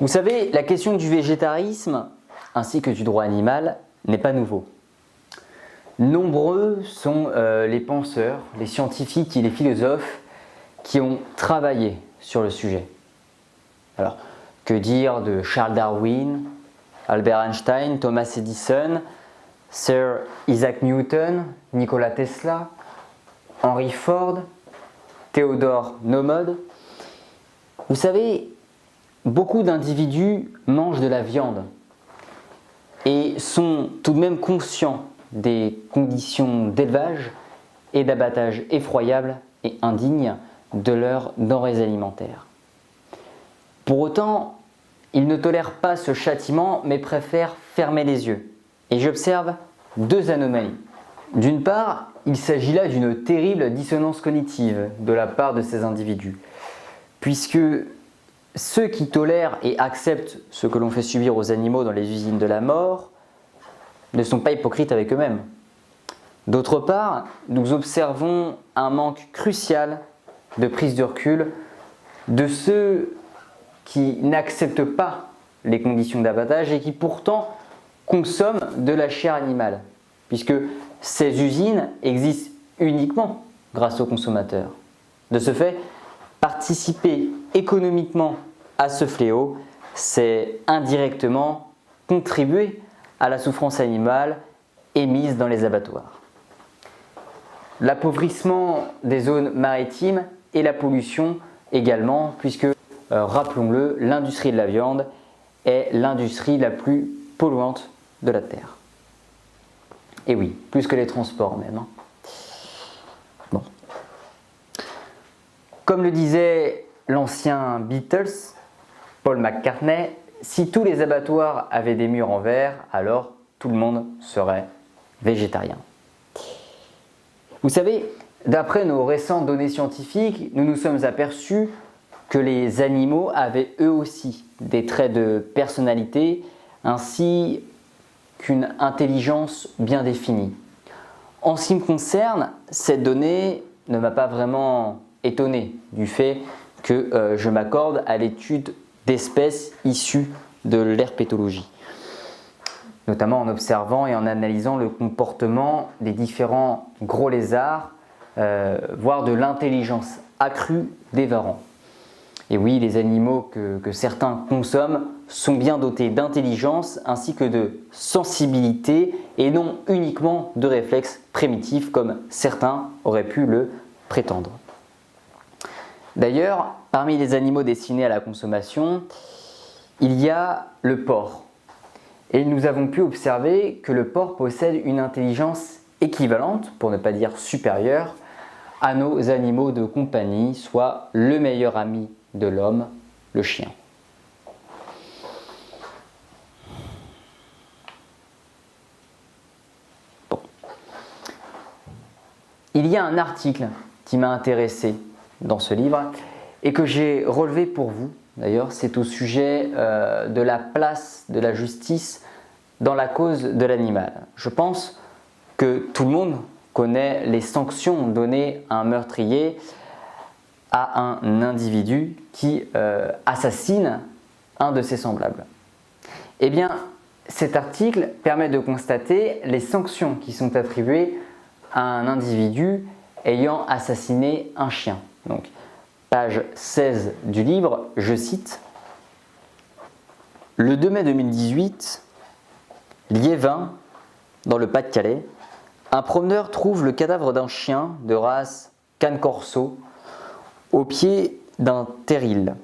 Vous savez, la question du végétarisme ainsi que du droit animal n'est pas nouveau. Nombreux sont les penseurs, les scientifiques et les philosophes qui ont travaillé sur le sujet. Alors, que dire de Charles Darwin, Albert Einstein, Thomas Edison, Sir Isaac Newton, Nikola Tesla, Henry Ford, Théodore Nomode. Vous savez, beaucoup d'individus mangent de la viande et sont tout de même conscients des conditions d'élevage et d'abattage effroyables et indignes de leurs denrées alimentaires. Pour autant, ils ne tolèrent pas ce châtiment mais préfèrent fermer les yeux. Et j'observe deux anomalies. D'une part, il s'agit là d'une terrible dissonance cognitive de la part de ces individus, puisque ceux qui tolèrent et acceptent ce que l'on fait subir aux animaux dans les usines de la mort ne sont pas hypocrites avec eux-mêmes. D'autre part, nous observons un manque crucial de prise de recul de ceux qui n'acceptent pas les conditions d'abattage et qui pourtant consomment de la chair animale, puisque ces usines existent uniquement grâce aux consommateurs. De ce fait, participer économiquement à ce fléau, c'est indirectement contribuer à la souffrance animale émise dans les abattoirs. L'appauvrissement des zones maritimes et la pollution également, puisque, rappelons-le, l'industrie de la viande est l'industrie la plus polluante de la Terre. Et oui, plus que les transports même. Bon. Comme le disait l'ancien Beatles, Paul McCartney, si tous les abattoirs avaient des murs en verre, alors tout le monde serait végétarien. Vous savez, d'après nos récentes données scientifiques, nous nous sommes aperçus que les animaux avaient eux aussi des traits de personnalité ainsi qu'une intelligence bien définie. En ce qui me concerne, cette donnée ne m'a pas vraiment étonné du fait que je m'accorde à l'étude d'espèces issues de l'herpétologie, notamment en observant et en analysant le comportement des différents gros lézards, voire de l'intelligence accrue des varans. Et oui, les animaux que certains consomment sont bien dotés d'intelligence ainsi que de sensibilité et non uniquement de réflexes primitifs comme certains auraient pu le prétendre. D'ailleurs, parmi les animaux destinés à la consommation, il y a le porc. Et nous avons pu observer que le porc possède une intelligence équivalente, pour ne pas dire supérieure, à nos animaux de compagnie, soit le meilleur ami de l'homme, le chien. Bon. Il y a un article qui m'a intéressé dans ce livre et que j'ai relevé pour vous. D'ailleurs, c'est au sujet de la place de la justice dans la cause de l'animal. Je pense que tout le monde connaît les sanctions données à un meurtrier, à un individu qui assassine un de ses semblables. Eh bien, cet article permet de constater les sanctions qui sont attribuées à un individu ayant assassiné un chien. Donc, page 16 du livre, je cite « Le 2 mai 2018, Liévin, dans le Pas-de-Calais, un promeneur trouve le cadavre d'un chien de race Cane Corso au pied d'un terril.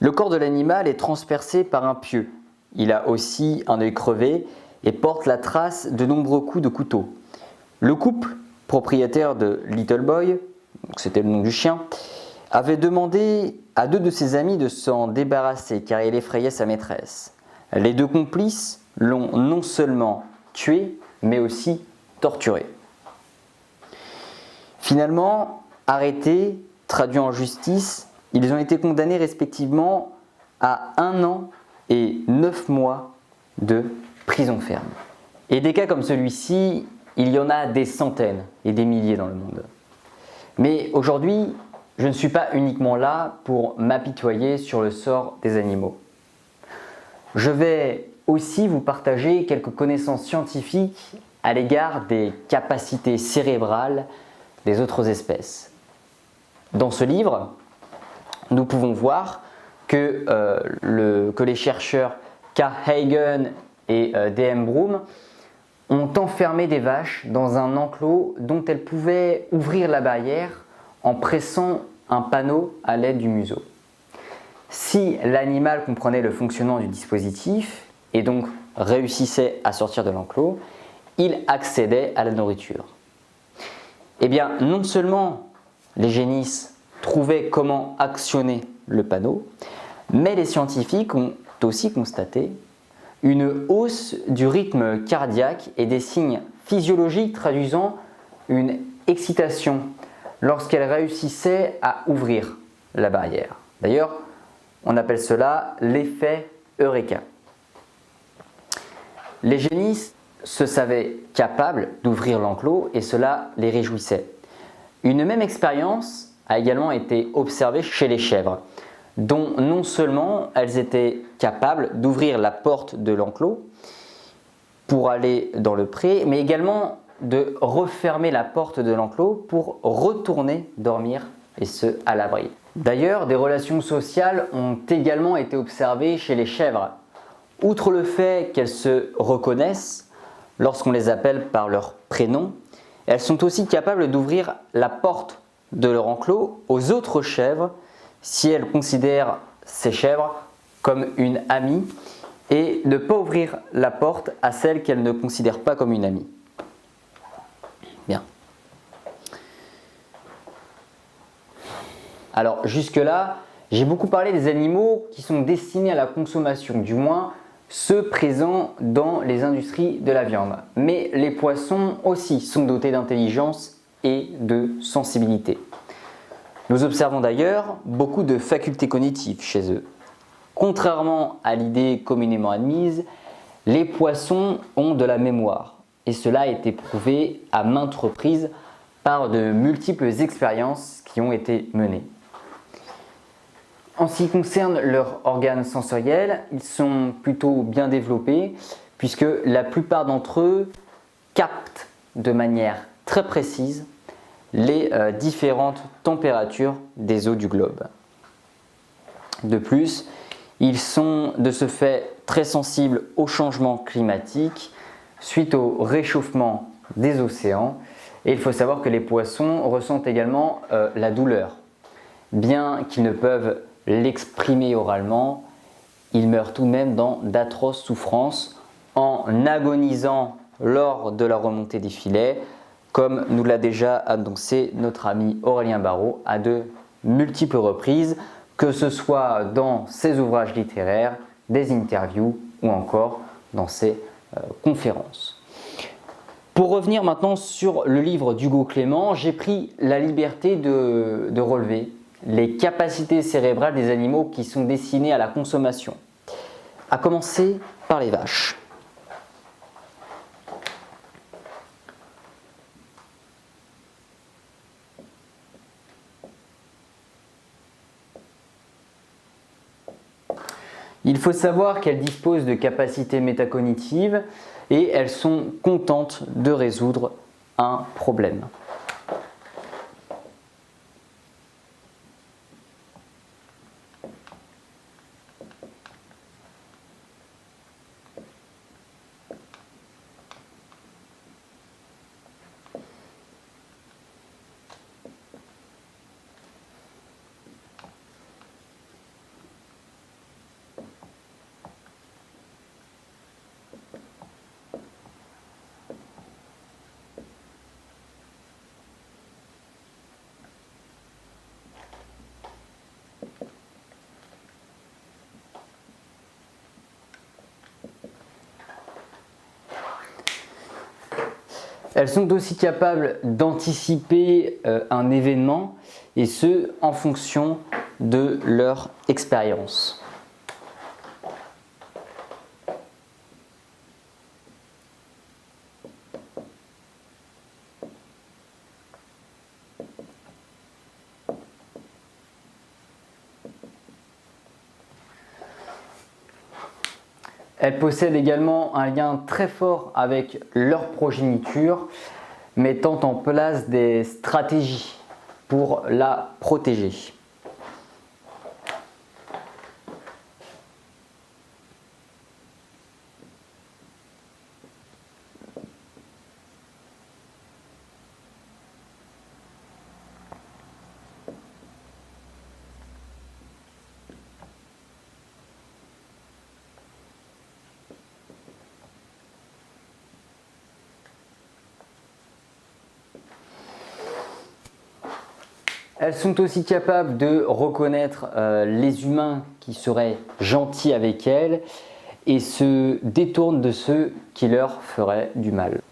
Le corps de l'animal est transpercé par un pieu. Il a aussi un œil crevé et porte la trace de nombreux coups de couteau. Le couple, propriétaire de Little Boy, c'était le nom du chien, avait demandé à deux de ses amis de s'en débarrasser car il effrayait sa maîtresse. Les deux complices l'ont non seulement tué, mais aussi torturé. Finalement, arrêtés, traduits en justice, ils ont été condamnés respectivement à 1 an et 9 mois de prison ferme. Et des cas comme celui-ci, il y en a des centaines et des milliers dans le monde. Mais aujourd'hui, je ne suis pas uniquement là pour m'apitoyer sur le sort des animaux. Je vais aussi vous partager quelques connaissances scientifiques à l'égard des capacités cérébrales des autres espèces. Dans ce livre, nous pouvons voir que les chercheurs Carl Hagen et D.M. Broom ont enfermé des vaches dans un enclos dont elles pouvaient ouvrir la barrière en pressant un panneau à l'aide du museau. Si l'animal comprenait le fonctionnement du dispositif et donc réussissait à sortir de l'enclos, il accédait à la nourriture. Eh bien, non seulement les génisses trouvaient comment actionner le panneau, mais les scientifiques ont aussi constaté une hausse du rythme cardiaque et des signes physiologiques traduisant une excitation lorsqu'elle réussissait à ouvrir la barrière. D'ailleurs, on appelle cela l'effet Eureka. Les génisses se savaient capables d'ouvrir l'enclos et cela les réjouissait. Une même expérience a également été observée chez les chèvres, dont non seulement elles étaient capables d'ouvrir la porte de l'enclos pour aller dans le pré, mais également de refermer la porte de l'enclos pour retourner dormir, et ce à l'abri. D'ailleurs, des relations sociales ont également été observées chez les chèvres. Outre le fait qu'elles se reconnaissent lorsqu'on les appelle par leur prénom, elles sont aussi capables d'ouvrir la porte de leur enclos aux autres chèvres si elles considèrent ces chèvres comme une amie et ne pas ouvrir la porte à celles qu'elles ne considèrent pas comme une amie. Bien. Alors jusque-là, j'ai beaucoup parlé des animaux qui sont destinés à la consommation, du moins ceux présents dans les industries de la viande. Mais les poissons aussi sont dotés d'intelligence et de sensibilité. Nous observons d'ailleurs beaucoup de facultés cognitives chez eux. Contrairement à l'idée communément admise, les poissons ont de la mémoire et cela a été prouvé à maintes reprises par de multiples expériences qui ont été menées. En ce qui concerne leurs organes sensoriels, ils sont plutôt bien développés puisque la plupart d'entre eux captent de manière très précise les différentes températures des eaux du globe. De plus, ils sont de ce fait très sensibles aux changements climatiques suite au réchauffement des océans. Et il faut savoir que les poissons ressentent également la douleur. Bien qu'ils ne peuvent l'exprimer oralement, ils meurent tout de même dans d'atroces souffrances en agonisant lors de la remontée des filets, comme nous l'a déjà annoncé notre ami Aurélien Barraud à de multiples reprises, que ce soit dans ses ouvrages littéraires, des interviews ou encore dans ses conférences. Pour revenir maintenant sur le livre d'Hugo Clément, j'ai pris la liberté de relever les capacités cérébrales des animaux qui sont destinés à la consommation, à commencer par les vaches. Il faut savoir qu'elles disposent de capacités métacognitives et elles sont contentes de résoudre un problème. Elles sont aussi capables d'anticiper un événement et ce en fonction de leur expérience. Elles possèdent également un lien très fort avec leur progéniture, mettant en place des stratégies pour la protéger. Elles sont aussi capables de reconnaître les humains qui seraient gentils avec elles et se détournent de ceux qui leur feraient du mal.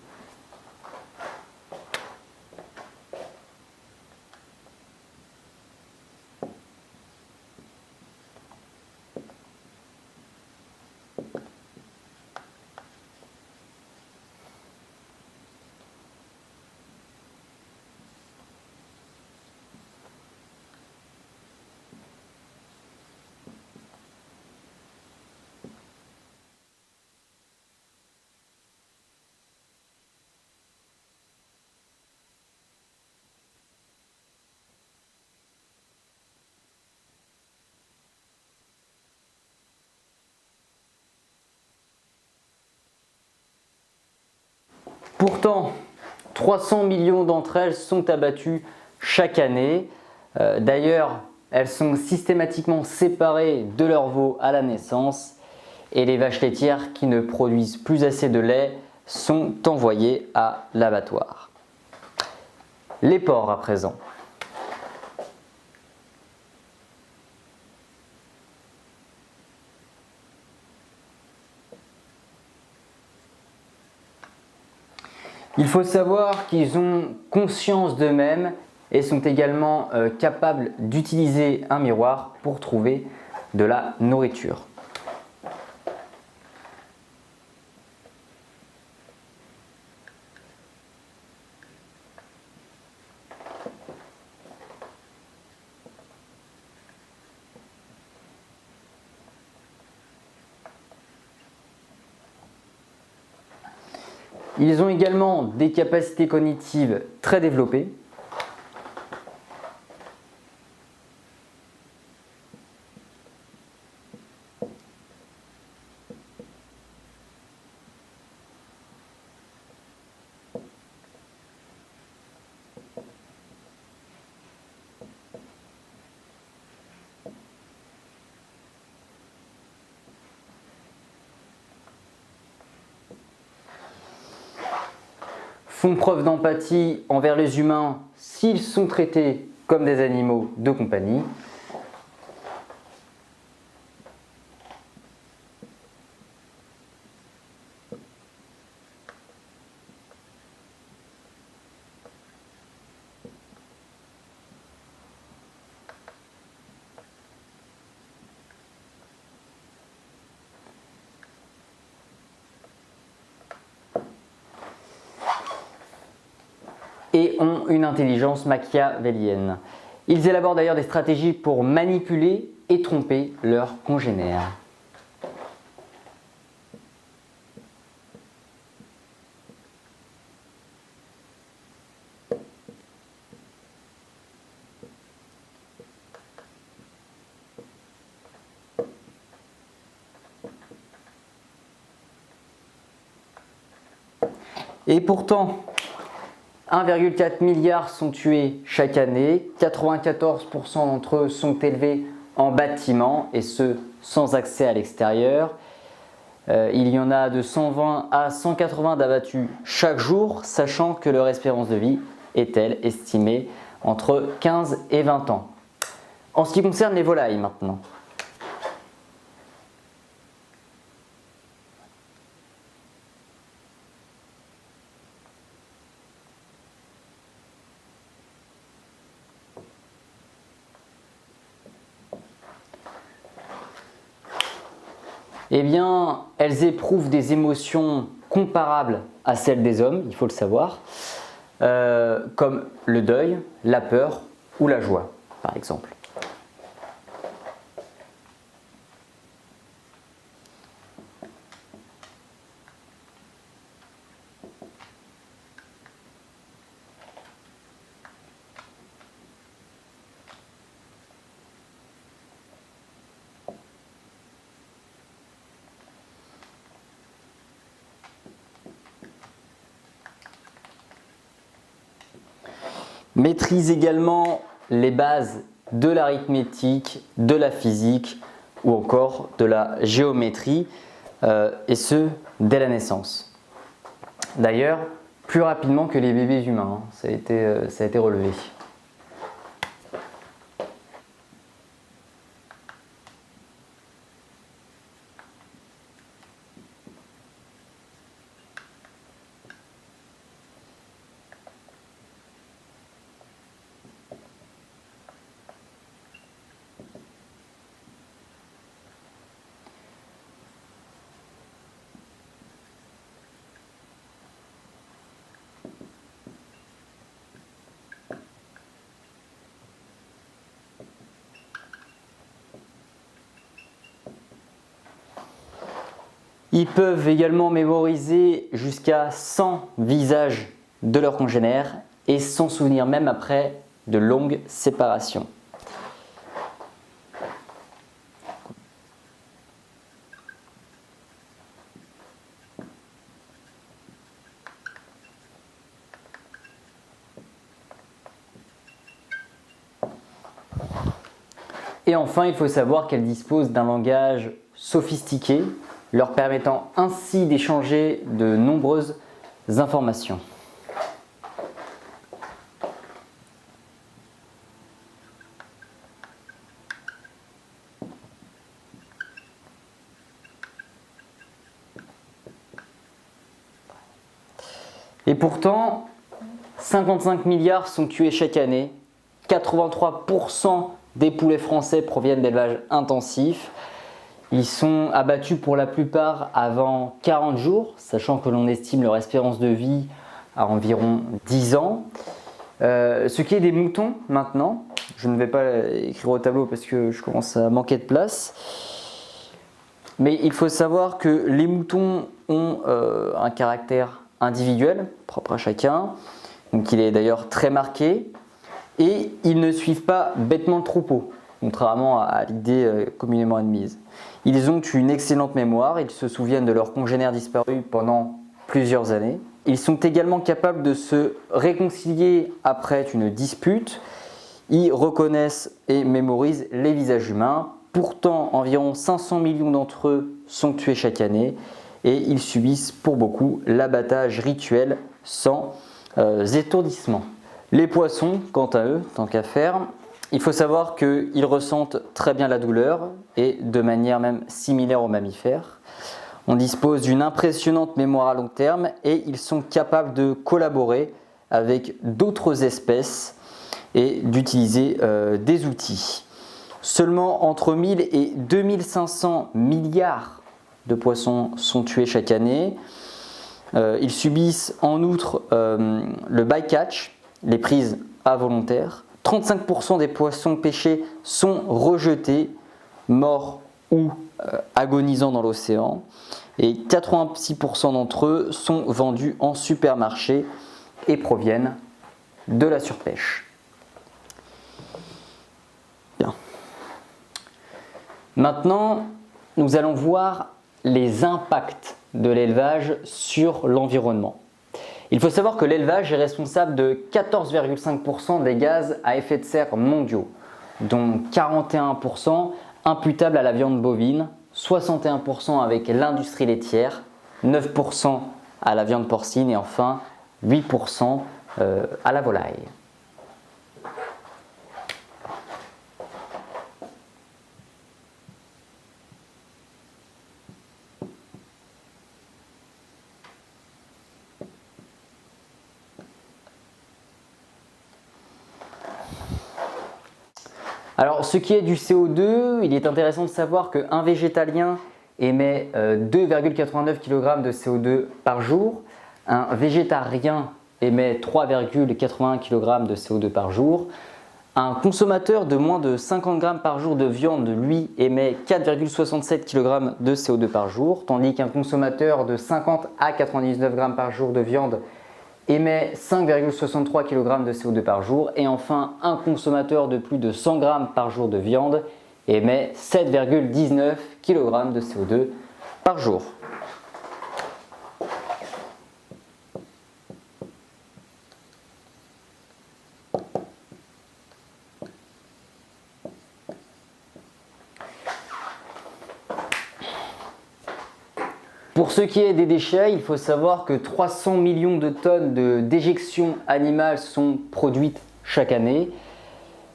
Pourtant, 300 millions d'entre elles sont abattues chaque année. D'ailleurs, elles sont systématiquement séparées de leurs veaux à la naissance et les vaches laitières qui ne produisent plus assez de lait sont envoyées à l'abattoir. Les porcs à présent. Il faut savoir qu'ils ont conscience d'eux-mêmes et sont également capables d'utiliser un miroir pour trouver de la nourriture. Ils ont également des capacités cognitives très développées. Font preuve d'empathie envers les humains s'ils sont traités comme des animaux de compagnie. Et ont une intelligence machiavélienne. Ils élaborent d'ailleurs des stratégies pour manipuler et tromper leurs congénères. Et pourtant, 1,4 milliard sont tués chaque année, 94% d'entre eux sont élevés en bâtiment et ce sans accès à l'extérieur. Il y en a de 120 à 180 d'abattus chaque jour, sachant que leur espérance de vie est, elle, estimée entre 15 et 20 ans. En ce qui concerne les volailles maintenant. Eh bien, elles éprouvent des émotions comparables à celles des hommes, il faut le savoir, comme le deuil, la peur ou la joie, par exemple. Maîtrise également les bases de l'arithmétique, de la physique ou encore de la géométrie, et ce, dès la naissance. D'ailleurs, plus rapidement que les bébés humains, ça a été relevé. Ils peuvent également mémoriser jusqu'à 100 visages de leurs congénères et s'en souvenir même après de longues séparations. Et enfin, il faut savoir qu'elles disposent d'un langage sophistiqué, leur permettant ainsi d'échanger de nombreuses informations. Et pourtant, 55 milliards sont tués chaque année, 83% des poulets français proviennent d'élevage intensif. Ils sont abattus pour la plupart avant 40 jours, sachant que l'on estime leur espérance de vie à environ 10 ans. Ce qui est des moutons maintenant, je ne vais pas écrire au tableau parce que je commence à manquer de place. Mais il faut savoir que les moutons ont un caractère individuel, propre à chacun, donc il est d'ailleurs très marqué, et ils ne suivent pas bêtement le troupeau, contrairement à l'idée communément admise. Ils ont une excellente mémoire, ils se souviennent de leurs congénères disparus pendant plusieurs années. Ils sont également capables de se réconcilier après une dispute. Ils reconnaissent et mémorisent les visages humains. Pourtant, environ 500 millions d'entre eux sont tués chaque année et ils subissent pour beaucoup l'abattage rituel sans étourdissement. Les poissons, quant à eux, tant qu'à faire, il faut savoir qu'ils ressentent très bien la douleur et de manière même similaire aux mammifères. On dispose d'une impressionnante mémoire à long terme et ils sont capables de collaborer avec d'autres espèces et d'utiliser des outils. Seulement entre 1000 et 2500 milliards de poissons sont tués chaque année. Ils subissent en outre le bycatch, les prises involontaires. 35% des poissons pêchés sont rejetés, morts ou agonisant dans l'océan, et 86% d'entre eux sont vendus en supermarché et proviennent de la surpêche. Bien. Maintenant, nous allons voir les impacts de l'élevage sur l'environnement. Il faut savoir que l'élevage est responsable de 14,5% des gaz à effet de serre mondiaux, dont 41% imputables à la viande bovine, 61% avec l'industrie laitière, 9% à la viande porcine et enfin 8% à la volaille. Alors, ce qui est du CO2, il est intéressant de savoir qu'un végétalien émet 2,89 kg de CO2 par jour, un végétarien émet 3,81 kg de CO2 par jour, un consommateur de moins de 50 g par jour de viande, lui, émet 4,67 kg de CO2 par jour, tandis qu'un consommateur de 50 à 99 g par jour de viande émet 5,63 kg de CO2 par jour, et enfin un consommateur de plus de 100 g par jour de viande émet 7,19 kg de CO2 par jour. Pour ce qui est des déchets, il faut savoir que 300 millions de tonnes de déjections animales sont produites chaque année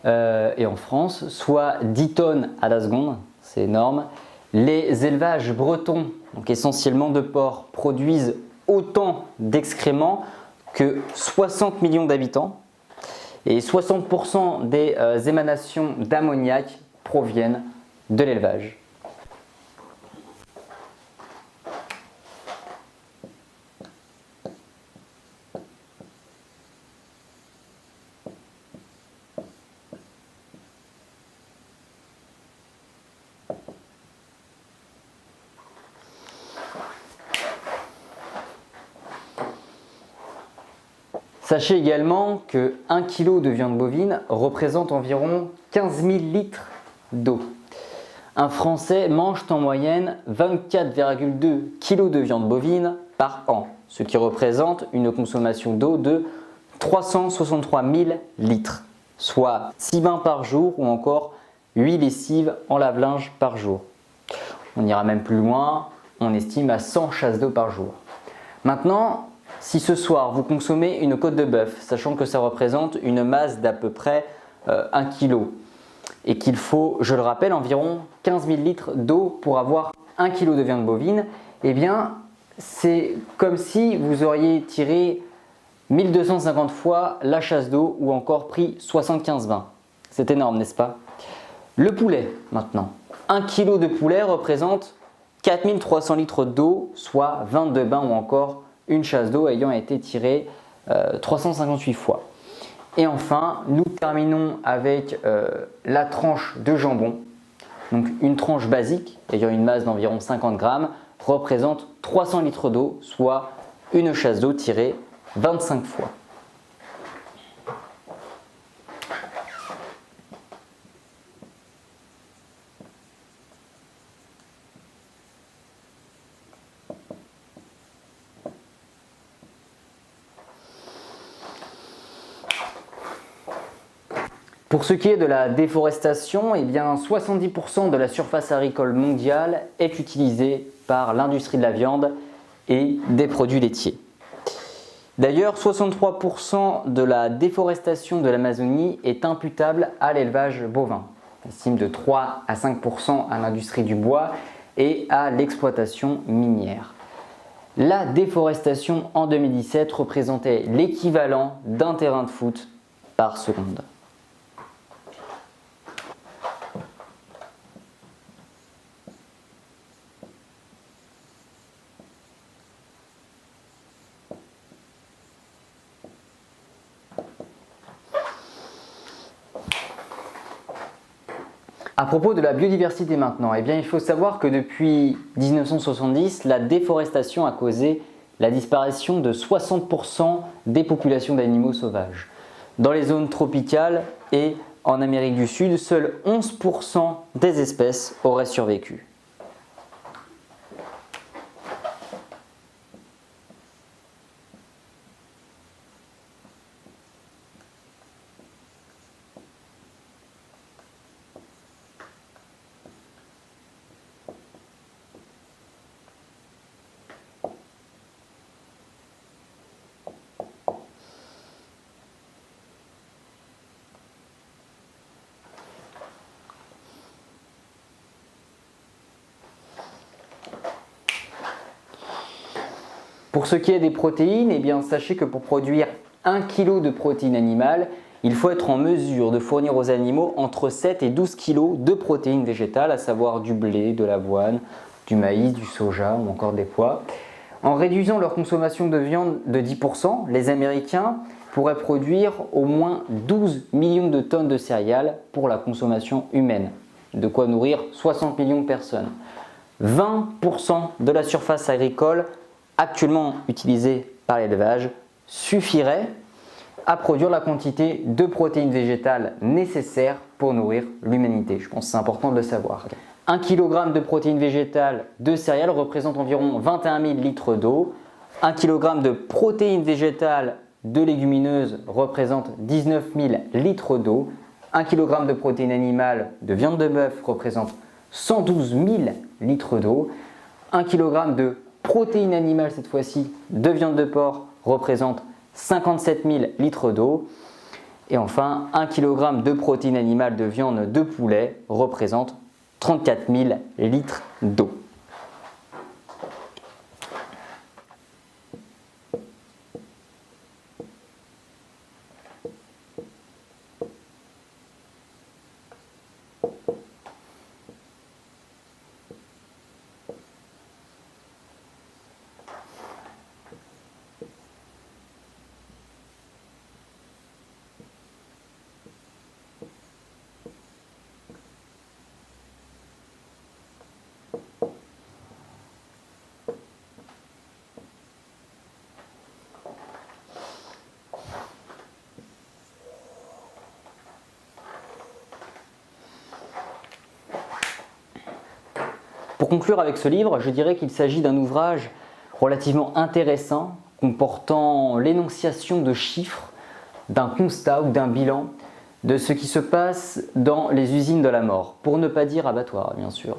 et en France, soit 10 tonnes à la seconde, c'est énorme. Les élevages bretons, donc essentiellement de porcs, produisent autant d'excréments que 60 millions d'habitants et 60% des émanations d'ammoniac proviennent de l'élevage. Sachez également que 1 kg de viande bovine représente environ 15 000 litres d'eau. Un Français mange en moyenne 24,2 kg de viande bovine par an, ce qui représente une consommation d'eau de 363 000 litres, soit 6 bains par jour ou encore 8 lessives en lave-linge par jour. On ira même plus loin, on estime à 100 chasses d'eau par jour. Maintenant, si ce soir vous consommez une côte de bœuf, sachant que ça représente une masse d'à peu près 1 kg et qu'il faut, je le rappelle, environ 15 000 litres d'eau pour avoir 1 kg de viande bovine, eh bien c'est comme si vous auriez tiré 1250 fois la chasse d'eau ou encore pris 75 bains. C'est énorme, n'est-ce pas? Le poulet maintenant. 1 kg de poulet représente 4300 litres d'eau, soit 22 bains ou encore une chasse d'eau ayant été tirée 358 fois. Et enfin, nous terminons avec la tranche de jambon. Donc une tranche basique ayant une masse d'environ 50 grammes représente 300 litres d'eau, soit une chasse d'eau tirée 25 fois. Pour ce qui est de la déforestation, eh bien 70% de la surface agricole mondiale est utilisée par l'industrie de la viande et des produits laitiers. D'ailleurs, 63% de la déforestation de l'Amazonie est imputable à l'élevage bovin. On estime de 3 à 5% à l'industrie du bois et à l'exploitation minière. La déforestation en 2017 représentait l'équivalent d'un terrain de foot par seconde. À propos de la biodiversité maintenant, eh bien, il faut savoir que depuis 1970, la déforestation a causé la disparition de 60% des populations d'animaux sauvages. Dans les zones tropicales et en Amérique du Sud, seuls 11% des espèces auraient survécu. Pour ce qui est des protéines, eh bien, sachez que pour produire 1 kg de protéines animales, il faut être en mesure de fournir aux animaux entre 7 et 12 kg de protéines végétales, à savoir du blé, de l'avoine, du maïs, du soja ou encore des pois. En réduisant leur consommation de viande de 10%, les Américains pourraient produire au moins 12 millions de tonnes de céréales pour la consommation humaine, de quoi nourrir 60 millions de personnes. 20% de la surface agricole actuellement utilisée par l'élevage suffirait à produire la quantité de protéines végétales nécessaires pour nourrir l'humanité. Je pense que c'est important de le savoir. 1 kg de protéines végétales de céréales représente environ 21 000 litres d'eau. 1 kg de protéines végétales de légumineuses représente 19 000 litres d'eau. 1 kg de protéines animales de viande de bœuf représente 112 000 litres d'eau. 1 kg de protéines animales cette fois-ci de viande de porc représente 57 000 litres d'eau. Et enfin, 1 kg de protéines animales de viande de poulet représente 34 000 litres d'eau. Pour conclure avec ce livre, je dirais qu'il s'agit d'un ouvrage relativement intéressant, comportant l'énonciation de chiffres, d'un constat ou d'un bilan de ce qui se passe dans les usines de la mort, pour ne pas dire abattoirs, bien sûr.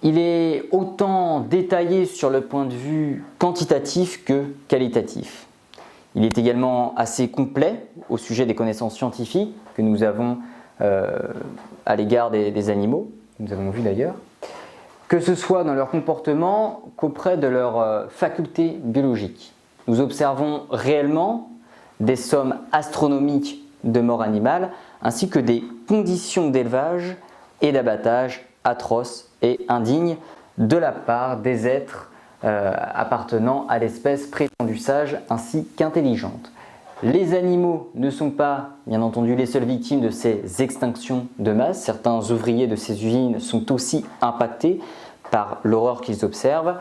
Il est autant détaillé sur le point de vue quantitatif que qualitatif. Il est également assez complet au sujet des connaissances scientifiques que nous avons à l'égard des animaux, que nous avons vus d'ailleurs, que ce soit dans leur comportement qu'auprès de leurs facultés biologiques. Nous observons réellement des sommes astronomiques de mort animale ainsi que des conditions d'élevage et d'abattage atroces et indignes de la part des êtres appartenant à l'espèce prétendue sage ainsi qu'intelligente. Les animaux ne sont pas, bien entendu, les seules victimes de ces extinctions de masse. Certains ouvriers de ces usines sont aussi impactés par l'horreur qu'ils observent,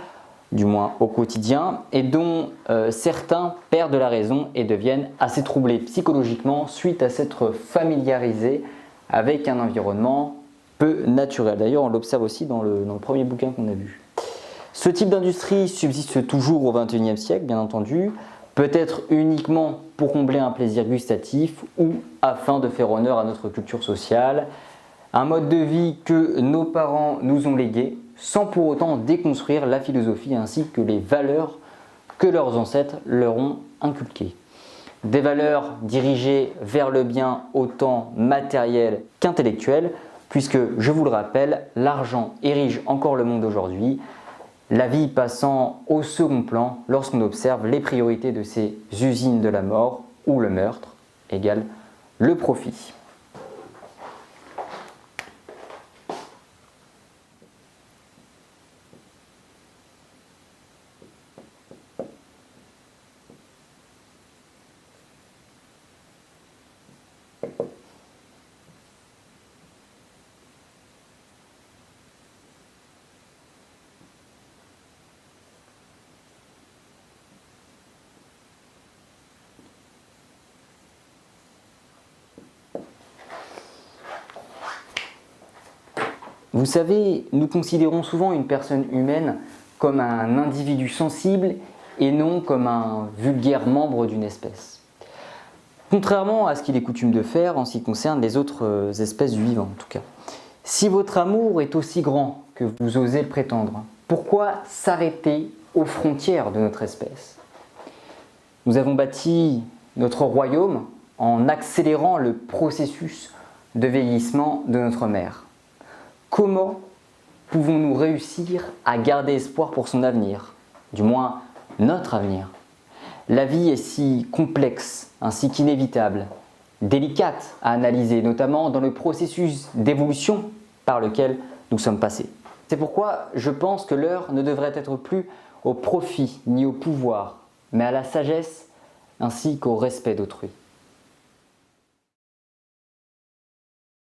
du moins au quotidien, et dont certains perdent la raison et deviennent assez troublés psychologiquement suite à s'être familiarisés avec un environnement peu naturel. D'ailleurs, on l'observe aussi dans le premier bouquin qu'on a vu. Ce type d'industrie subsiste toujours au XXIe siècle, bien entendu, peut-être uniquement pour combler un plaisir gustatif ou afin de faire honneur à notre culture sociale, un mode de vie que nos parents nous ont légué, sans pour autant déconstruire la philosophie ainsi que les valeurs que leurs ancêtres leur ont inculquées. Des valeurs dirigées vers le bien autant matériel qu'intellectuel, puisque, je vous le rappelle, l'argent érige encore le monde aujourd'hui, la vie passant au second plan lorsqu'on observe les priorités de ces usines de la mort où le meurtre égale le profit. Vous savez, nous considérons souvent une personne humaine comme un individu sensible et non comme un vulgaire membre d'une espèce. Contrairement à ce qu'il est coutume de faire en ce qui concerne les autres espèces du vivant en tout cas. Si votre amour est aussi grand que vous osez le prétendre, pourquoi s'arrêter aux frontières de notre espèce? Nous avons bâti notre royaume en accélérant le processus de vieillissement de notre mère. Comment pouvons-nous réussir à garder espoir pour son avenir, du moins notre avenir? La vie est si complexe ainsi qu'inévitable, délicate à analyser, notamment dans le processus d'évolution par lequel nous sommes passés. C'est pourquoi je pense que l'heure ne devrait être plus au profit ni au pouvoir, mais à la sagesse ainsi qu'au respect d'autrui.